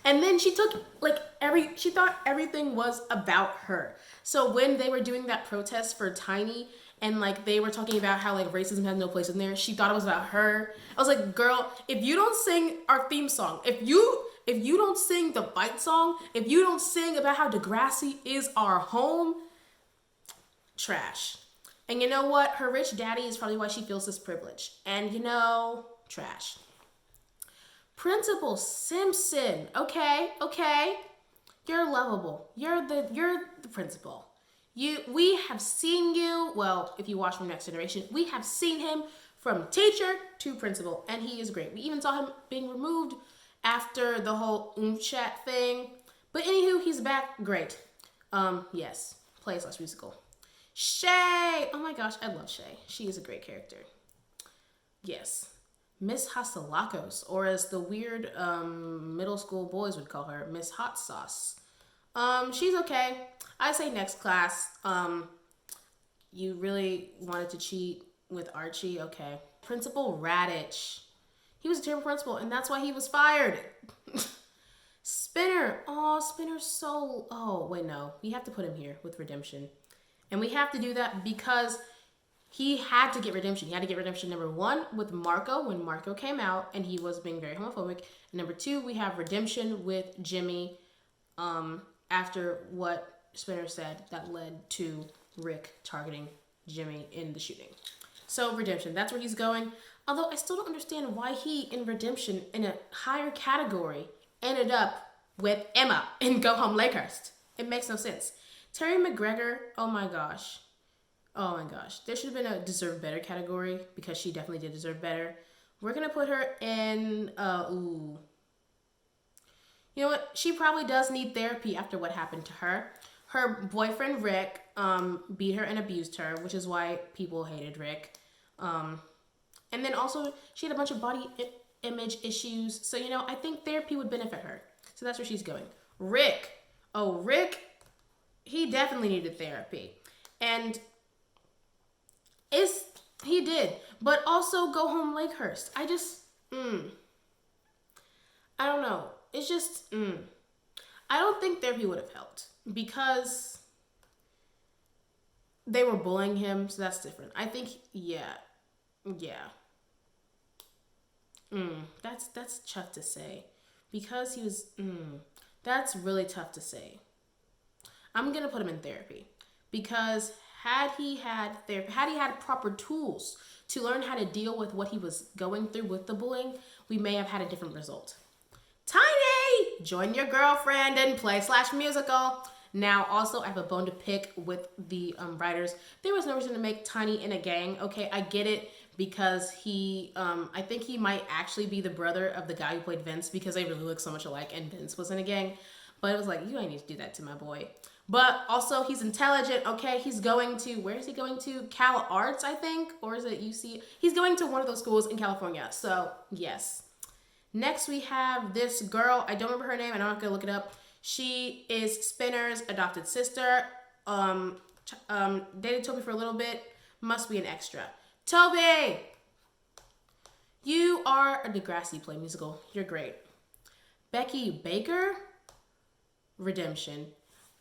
And then she took she thought everything was about her. So when they were doing that protest for Tiny and like they were talking about how like racism has no place in there, she thought it was about her. I was like, girl, if you don't sing our theme song, if you don't sing the fight song, if you don't sing about how Degrassi is our home, trash. And you know what? Her rich daddy is probably why she feels this privilege. And trash. Principal Simpson, okay. You're lovable. You're the principal. We have seen you, well, if you watch from Next Generation, we have seen him from teacher to principal, and he is great. We even saw him being removed after the whole chat thing. But anywho, he's back. Great. Yes. Play/musical. Shay! Oh my gosh, I love Shay. She is a great character. Yes. Miss Hasalakos, or as the weird middle school boys would call her, Miss Hot Sauce. She's okay. I say next class. You really wanted to cheat with Archie? Okay. Principal Radich. He was a terrible principal, and that's why he was fired. Spinner. Oh, Spinner's so... Oh, wait, no. We have to put him here with redemption. And we have to do that because he had to get redemption. He had to get redemption, number one, with Marco, when Marco came out, and he was being very homophobic. And number two, we have redemption with Jimmy after what Spinner said that led to Rick targeting Jimmy in the shooting. So redemption, that's where he's going. Although I still don't understand why he, in redemption, in a higher category, ended up with Emma in Go Home Lakehurst. It makes no sense. Terry McGregor, oh my gosh. There should have been a deserve better category because she definitely did deserve better. We're going to put her in, You know what? She probably does need therapy after what happened to her. Her boyfriend, Rick, beat her and abused her, which is why people hated Rick. And then also, she had a bunch of body image issues. So, I think therapy would benefit her. So that's where she's going. Rick. Oh, Rick, he definitely needed therapy. And he did. But also Go Home Lakehurst. I don't know. It's just, I don't think therapy would have helped because they were bullying him, so that's different. I think, yeah. That's tough to say because he was, that's really tough to say. I'm going to put him in therapy because had he had proper tools to learn how to deal with what he was going through with the bullying, we may have had a different result. Tiny! Join your girlfriend and play/musical. Now, also, I have a bone to pick with the writers. There was no reason to make Tiny in a gang. Okay, I get it because I think he might actually be the brother of the guy who played Vince because they really look so much alike and Vince was in a gang. But it was like, you ain't need to do that to my boy. But also, he's intelligent. Okay, he's going to, where is he going to? Cal Arts, I think? Or is it UC? He's going to one of those schools in California. So, yes. Next, we have this girl. I don't remember her name. I'm not going to look it up. She is Spinner's adopted sister. Dated Toby for a little bit. Must be an extra. Toby! You are a Degrassi play musical. You're great. Becky Baker? Redemption.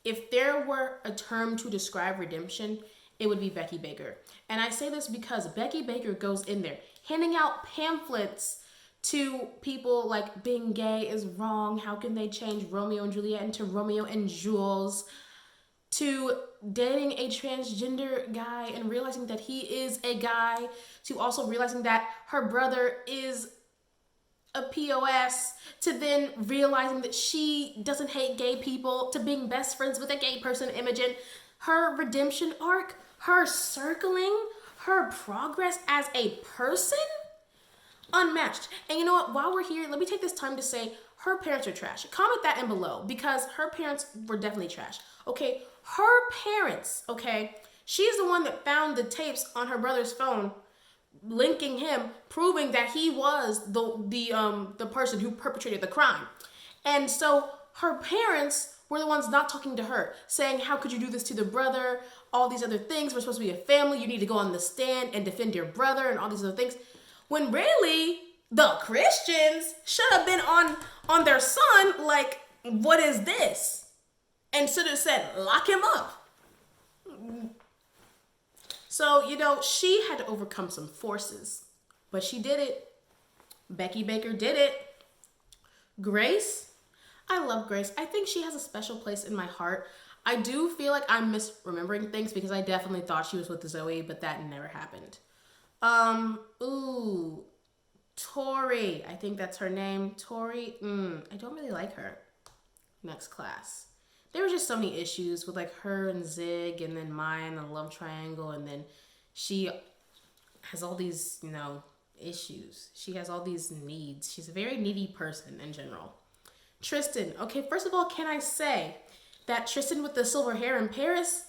If there were a term to describe redemption, it would be Becky Baker. And I say this because Becky Baker goes in there handing out pamphlets to people like being gay is wrong. How can they change Romeo and Juliet into Romeo and Jules? To dating a transgender guy and realizing that he is a guy. To also realizing that her brother is a POS, to then realizing that she doesn't hate gay people, to being best friends with a gay person, Imogen. Her redemption arc, her circling, her progress as a person, unmatched. And you know what? While we're here, let me take this time to say her parents are trash. Comment that in below because her parents were definitely trash. Okay, her parents, okay, she's the one that found the tapes on her brother's phone linking him, proving that he was the person who perpetrated the crime. And so her parents were the ones not talking to her, saying, how could you do this to the brother? All these other things. We're supposed to be a family. You need to go on the stand and defend your brother and all these other things. When really, The Christians should have been on their son, like, what is this? And should have said, lock him up. So, she had to overcome some forces, but she did it. Becky Baker did it. Grace, I love Grace. I think she has a special place in my heart. I do feel like I'm misremembering things because I definitely thought she was with Zoe, but that never happened. Tori, I think that's her name. Tori, I don't really like her. Next class. There were just so many issues with like her and Zig and then Maya and the love triangle, and then she has all these, issues. She has all these needs. She's a very needy person in general. Tristan, okay, first of all, can I say that Tristan with the silver hair in Paris,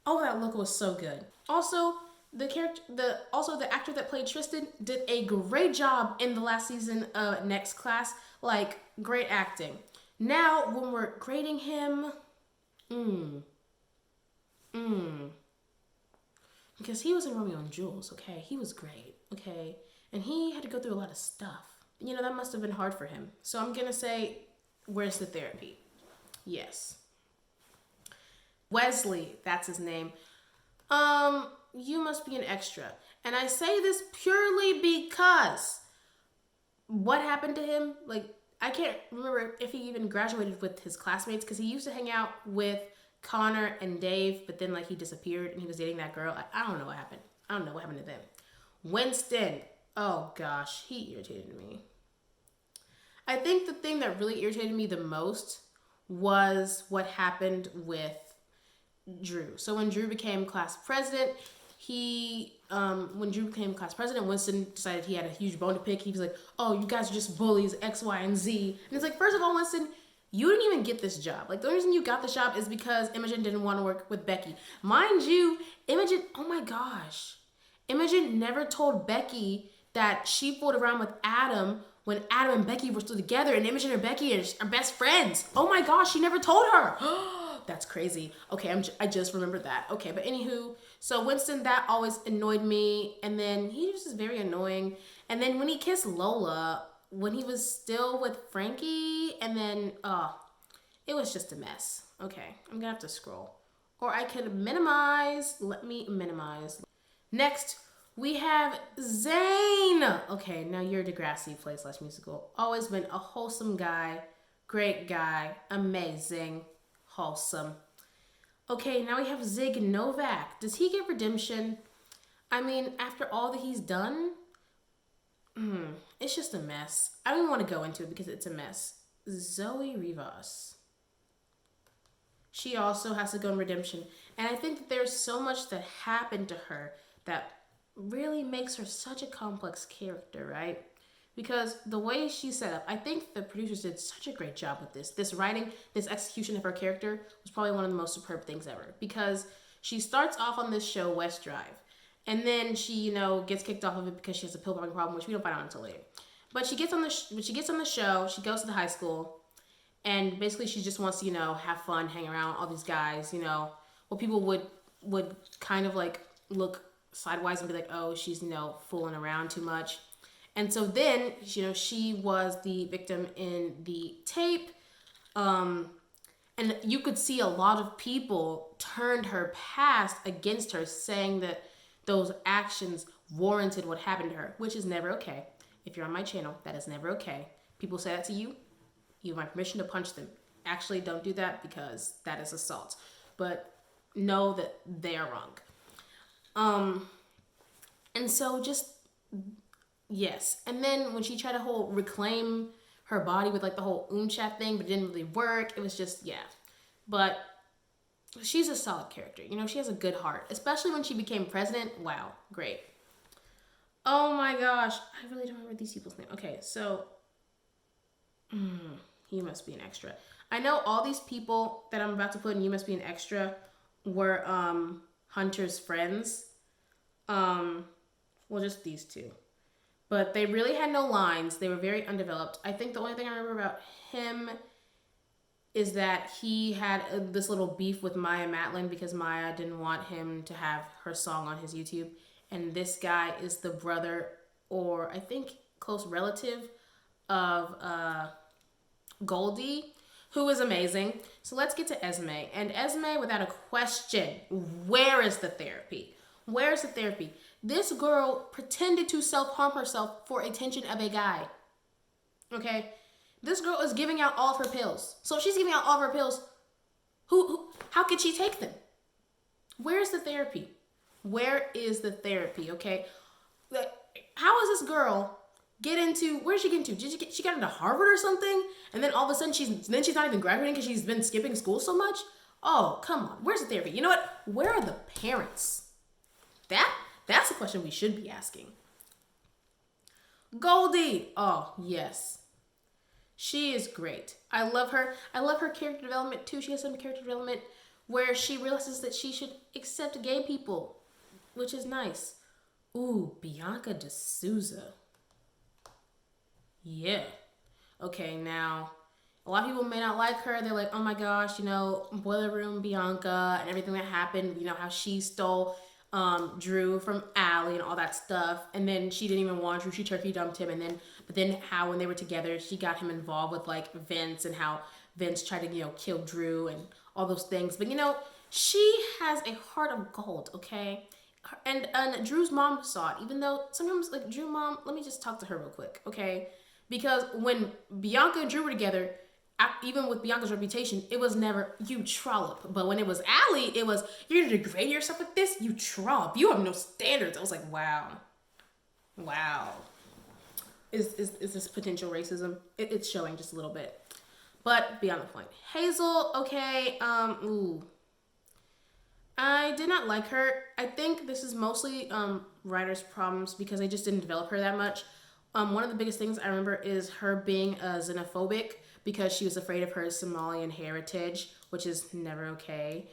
oh, that look was so good. Also, the actor that played Tristan did a great job in the last season of Next Class. Like, great acting. Now, when we're grading him, because he was in Romeo and Jules, okay? He was great, okay? And he had to go through a lot of stuff. That must have been hard for him. So I'm gonna say, where's the therapy? Yes. Wesley, that's his name. You must be an extra. And I say this purely because what happened to him, like, I can't remember if he even graduated with his classmates because he used to hang out with Connor and Dave, but then, like, he disappeared and he was dating that girl. I don't know what happened. I don't know what happened to them. Winston, oh gosh, he irritated me. I think the thing that really irritated me the most was what happened with Drew. So when Drew became class president, Winston decided he had a huge bone to pick. He was like, oh, you guys are just bullies, X, Y, and Z. And it's like, first of all, Winston, you didn't even get this job. Like, the only reason you got the job is because Imogen didn't want to work with Becky. Mind you, Imogen, oh my gosh. Imogen never told Becky that she fooled around with Adam when Adam and Becky were still together, and Imogen and Becky are best friends. Oh my gosh, she never told her. That's crazy. Okay, I just remembered that. Okay, but anywho, so Winston, that always annoyed me, and then he was just very annoying. And then when he kissed Lola, when he was still with Frankie, and then, it was just a mess. Okay, I'm gonna have to scroll. Or I could minimize. Let me minimize. Next, we have Zane. Okay, now you're Degrassi play/musical. Always been a wholesome guy, great guy, amazing, wholesome. Okay, now we have Zig Novak. Does he get redemption? I mean, after all that he's done, it's just a mess. I don't even want to go into it because it's a mess. Zoe Rivas. She also has to go in redemption. And I think that there's so much that happened to her that really makes her such a complex character, right? Because the way she's set up, I think the producers did such a great job with this. This writing, this execution of her character was probably one of the most superb things ever. Because she starts off on this show, West Drive. And then she, gets kicked off of it because she has a pill popping problem, which we don't find out until later. But she gets on the show, she goes to the high school, and basically she just wants to, have fun, hang around, all these guys, what people would kind of like look sidewise and be like, oh, she's, fooling around too much. And so then, she was the victim in the tape. And you could see a lot of people turned her past against her, saying that those actions warranted what happened to her, which is never okay. If you're on my channel, that is never okay. People say that to you, you have my permission to punch them. Actually, don't do that because that is assault. But know that they are wrong. And so just, yes. And then when she tried to reclaim her body with like the whole chat thing, but it didn't really work. It was just, yeah. But she's a solid character. She has a good heart, especially when she became president. Wow, great. Oh my gosh, I really don't remember these people's names. Okay, so You Must Be an Extra. I know all these people that I'm about to put in You Must Be an Extra were Hunter's friends. Well, just these two. But they really had no lines. They were very undeveloped. I think the only thing I remember about him is that he had this little beef with Maya Matlin because Maya didn't want him to have her song on his YouTube. And this guy is the brother, or I think close relative of Goldie, who is amazing. So let's get to Esme. And Esme, without a question, where is the therapy? Where is the therapy? This girl pretended to self-harm herself for attention of a guy. Okay? This girl is giving out all of her pills. So if she's giving out all of her pills, how could she take them? Where's the therapy? Where is the therapy? Okay? How is this girl where's she get into? She got into Harvard or something? And then all of a sudden she's not even graduating because she's been skipping school so much? Oh, come on. Where's the therapy? You know what? Where are the parents? That's a question we should be asking. Goldie. Oh, yes. She is great. I love her. I love her character development too. She has some character development where she realizes that she should accept gay people, which is nice. Ooh, Bianca D'Souza. Yeah. Okay, now, a lot of people may not like her. They're like, oh my gosh, Boiler Room Bianca and everything that happened, how she stole Drew from Allie and all that stuff. And then she didn't even want Drew. She turkey dumped him. But then how when they were together, she got him involved with like Vince and how Vince tried to, kill Drew and all those things. But she has a heart of gold, okay? And Drew's mom saw it, even though sometimes like Drew's mom, let me just talk to her real quick, okay? Because when Bianca and Drew were together, even with Bianca's reputation, it was never, you trollop. But when it was Allie, it was, you're gonna degrade yourself like this? You trollop. You have no standards. I was like, wow. Is this potential racism? It's showing just a little bit. But beyond the point. Hazel, okay, I did not like her. I think this is mostly writer's problems because they just didn't develop her that much. One of the biggest things I remember is her being xenophobic because she was afraid of her Somalian heritage, which is never okay.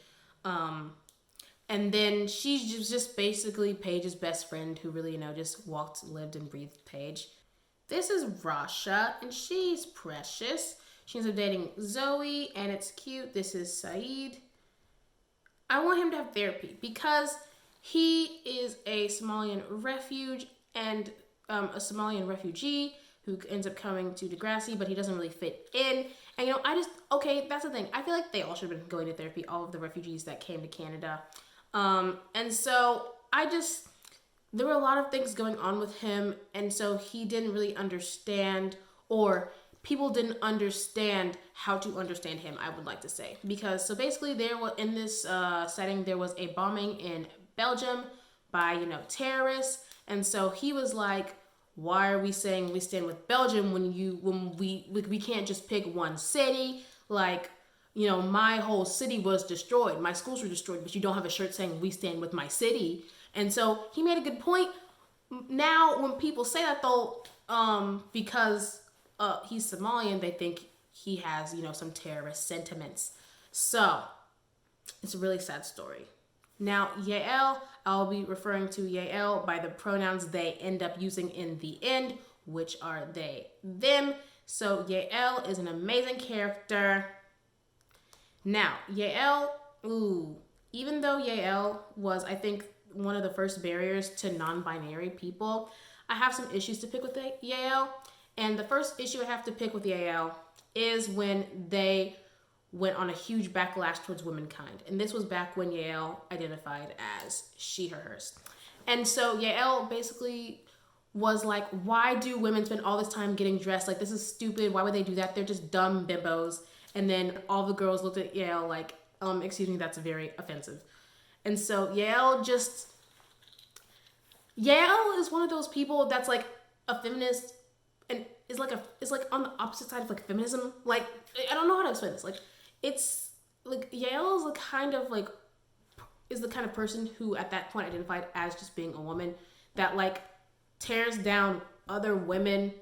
And then she's just basically Paige's best friend who really, just walked, lived, and breathed Paige. This is Rasha, and she's precious. She ends up dating Zoe, and it's cute. This is Saeed. I want him to have therapy because he is a Somalian refugee and a Somalian refugee who ends up coming to Degrassi, but he doesn't really fit in. And that's the thing. I feel like they all should have been going to therapy, all of the refugees that came to Canada. And so there were a lot of things going on with him, and so he didn't really understand, or people didn't understand how to understand him, I would like to say. Because, so basically in this setting, there was a bombing in Belgium by, terrorists. And so he was like, why are we saying we stand with Belgium when we can't just pick one city? Like, my whole city was destroyed. My schools were destroyed, but you don't have a shirt saying we stand with my city. And so he made a good point. Now, when people say that though, because he's Somalian, they think he has, some terrorist sentiments. So it's a really sad story. Now, Yael, I'll be referring to Yael by the pronouns they end up using in the end, which are they, them. So Yael is an amazing character. Now, Yael, even though Yael was, I think, one of the first barriers to non-binary people, I have some issues to pick with Yael. And the first issue I have to pick with Yael is when they went on a huge backlash towards womankind. And this was back when Yael identified as she, her, hers. And so Yael basically was like, why do women spend all this time getting dressed? Like, this is stupid. Why would they do that? They're just dumb bimbos. And then all the girls looked at Yael like, excuse me, that's very offensive. And so Yael is one of those people that's like a feminist and is like on the opposite side of like feminism. Like, I don't know how to explain this. Like, it's like Yael is the kind of person who at that point identified as just being a woman that like tears down other women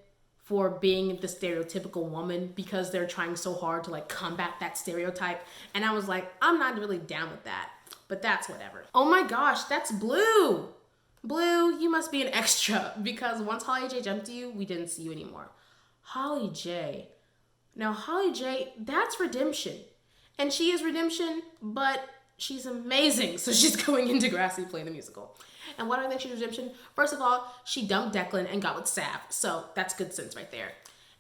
for being the stereotypical woman because they're trying so hard to like combat that stereotype. And I was like, I'm not really down with that, but that's whatever. Oh my gosh, that's Blue. Blue, you must be an extra because once Holly J jumped to you, we didn't see you anymore. Holly J. Now Holly J, that's redemption. And she is redemption, but she's amazing. So she's going into Degrassi playing the musical. And why do I think she's redemption? First of all, she dumped Declan and got with Sav. So that's good sense right there.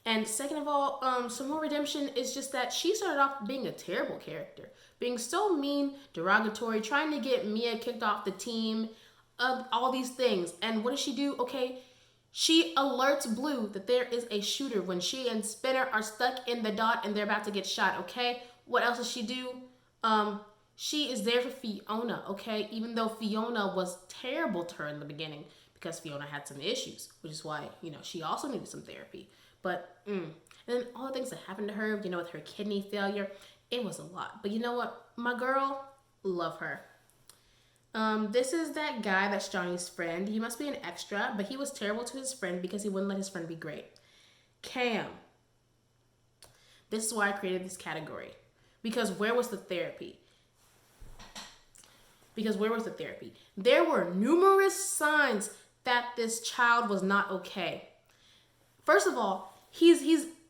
And second of all, some more redemption is just that she started off being a terrible character. Being so mean, derogatory, trying to get Mia kicked off the team, all these things. And what does she do? Okay, she alerts Blue that there is a shooter when she and Spinner are stuck in the dot and they're about to get shot, okay? What else does she do? She is there for Fiona, okay? Even though Fiona was terrible to her in the beginning because Fiona had some issues, which is why, she also needed some therapy. But, and then all the things that happened to her, with her kidney failure, it was a lot. But you know what? My girl, love her. This is that guy that's Johnny's friend. He must be an extra, but he was terrible to his friend because he wouldn't let his friend be great. Cam. This is why I created this category. Because where was the therapy? There were numerous signs that this child was not okay. First of all, he's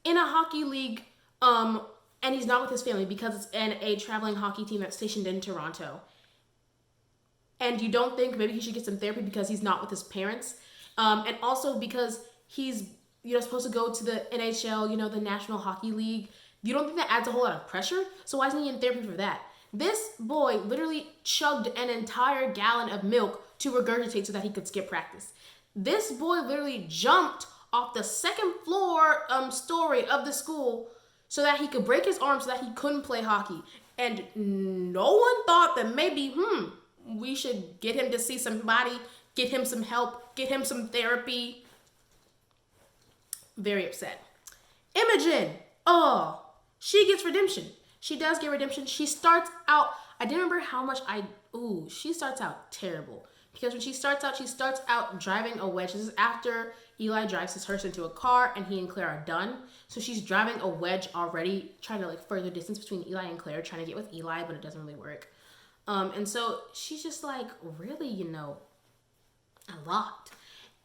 in a hockey league, and he's not with his family because it's in a traveling hockey team that's stationed in Toronto. And you don't think maybe he should get some therapy because he's not with his parents, and also because he's supposed to go to the NHL, the National Hockey League. You don't think that adds a whole lot of pressure? So why isn't he in therapy for that? This boy literally chugged an entire gallon of milk to regurgitate so that he could skip practice. This boy literally jumped off the second floor story of the school so that he could break his arm so that he couldn't play hockey. And no one thought that maybe, we should get him to see somebody, get him some help, get him some therapy. Very upset. Imogen, she gets redemption. She does get redemption. She starts out, I didn't remember how much she starts out terrible. Because when she starts out driving a wedge. This is after Eli drives his hearse into a car and he and Claire are done. So she's driving a wedge already, trying to further distance between Eli and Claire, trying to get with Eli, but it doesn't really work. And so she's just really, a lot.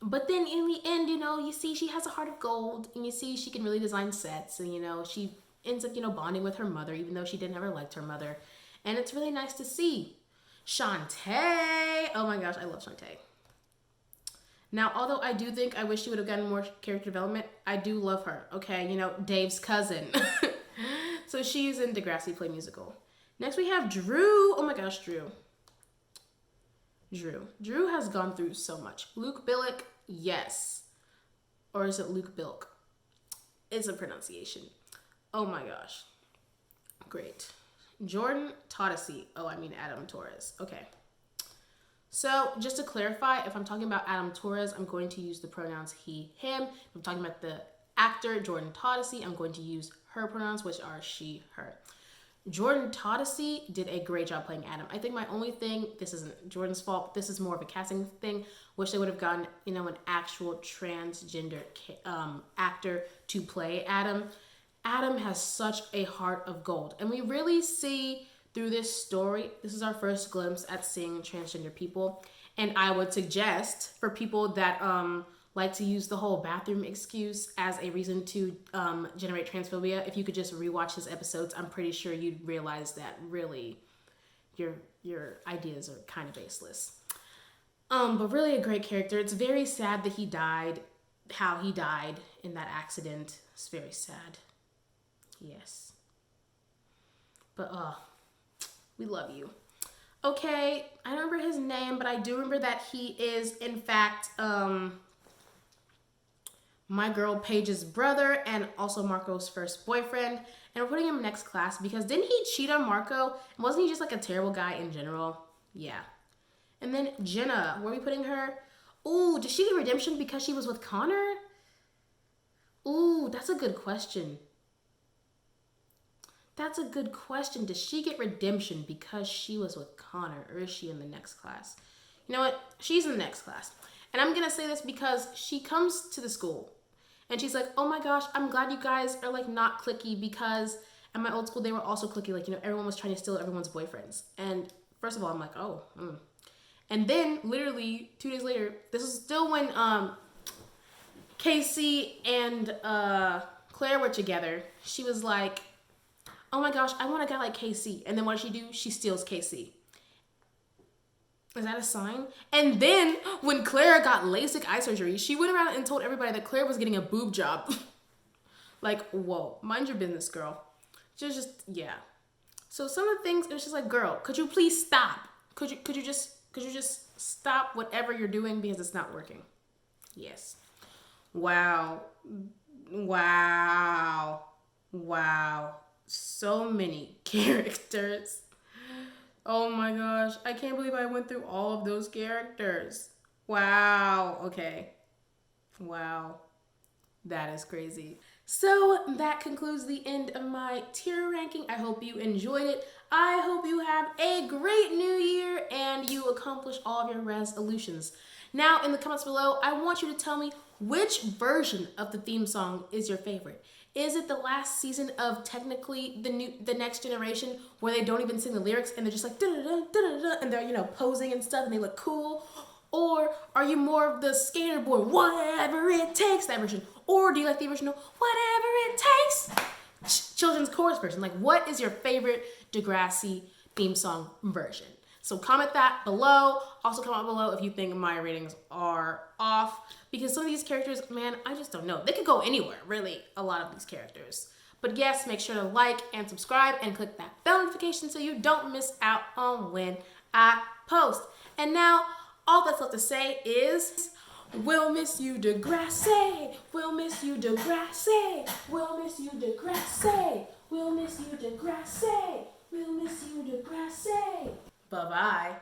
But then in the end, you see she has a heart of gold and you see she can really design sets and, she ends up, bonding with her mother, even though she didn't ever liked her mother. And it's really nice to see. Shantae. Oh my gosh, I love Shantae. Now, although I do think I wish she would have gotten more character development, I do love her. Okay, Dave's cousin. So she's in Degrassi Play Musical. Next we have Drew. Oh my gosh, Drew. Drew has gone through so much. Luke Billick, yes. Or is it Luke Bilk? It's a pronunciation. Oh my gosh. Great. Jordan Todesy. Adam Torres. Okay. So just to clarify, if I'm talking about Adam Torres, I'm going to use the pronouns he, him. If I'm talking about the actor, Jordan Todesy, I'm going to use her pronouns, which are she, her. Jordan Todesy did a great job playing Adam. I think my only thing, this isn't Jordan's fault, this is more of a casting thing, wish they would have gotten, an actual transgender actor to play Adam. Adam has such a heart of gold. And we really see through this story, this is our first glimpse at seeing transgender people. And I would suggest for people that like to use the whole bathroom excuse as a reason to generate transphobia, if you could just rewatch his episodes, I'm pretty sure you'd realize that really your ideas are kind of baseless. But really a great character. It's very sad that he died, how he died in that accident. It's very sad. Yes. But we love you. Okay, I don't remember his name, but I do remember that he is in fact my girl Paige's brother and also Marco's first boyfriend. And we're putting him next class because didn't he cheat on Marco? And wasn't he just a terrible guy in general? Yeah. And then Jenna, where are we putting her? Ooh, did she get redemption because she was with Connor? Ooh, that's a good question. That's a good question. Does she get redemption because she was with Connor, or is she in the next class? You know what? She's in the next class. And I'm going to say this because she comes to the school and she's like, oh my gosh, I'm glad you guys are not cliquey because at my old school, they were also cliquey. Everyone was trying to steal everyone's boyfriends. And first of all, I'm like, oh. And then literally 2 days later, this was still when Casey and Claire were together. She was like, oh my gosh, I want a guy like KC. And then what does she do? She steals KC. Is that a sign? And then when Claire got LASIK eye surgery, she went around and told everybody that Claire was getting a boob job. Like, whoa, mind your business, girl. Just yeah. So some of the things, it was just like, girl, could you please stop? Could you just stop whatever you're doing because it's not working? Yes. Wow. Wow. Wow. So many characters. Oh my gosh. I can't believe I went through all of those characters. Wow. Okay. Wow. That is crazy. So that concludes the end of my tier ranking. I hope you enjoyed it. I hope you have a great new year and you accomplish all of your resolutions. Now in the comments below, I want you to tell me which version of the theme song is your favorite. Is it the last season of technically the next generation where they don't even sing the lyrics and they're just like da-da-da, and they're posing and stuff and they look cool? Or are you more of the skater boy, whatever it takes, that version? Or do you like the original, whatever it takes, children's chorus version? Like, what is your favorite Degrassi theme song version? So comment that below. Also comment below if you think my ratings are off, because some of these characters, man, I just don't know. They could go anywhere, really, a lot of these characters. But yes, make sure to like and subscribe and click that bell notification so you don't miss out on when I post. And now, all that's left to say is, we'll miss you, Degrassi. We'll miss you, Degrassi. We'll miss you, Degrassi. We'll miss you, Degrassi. We'll miss you, Degrassi. Bye-bye.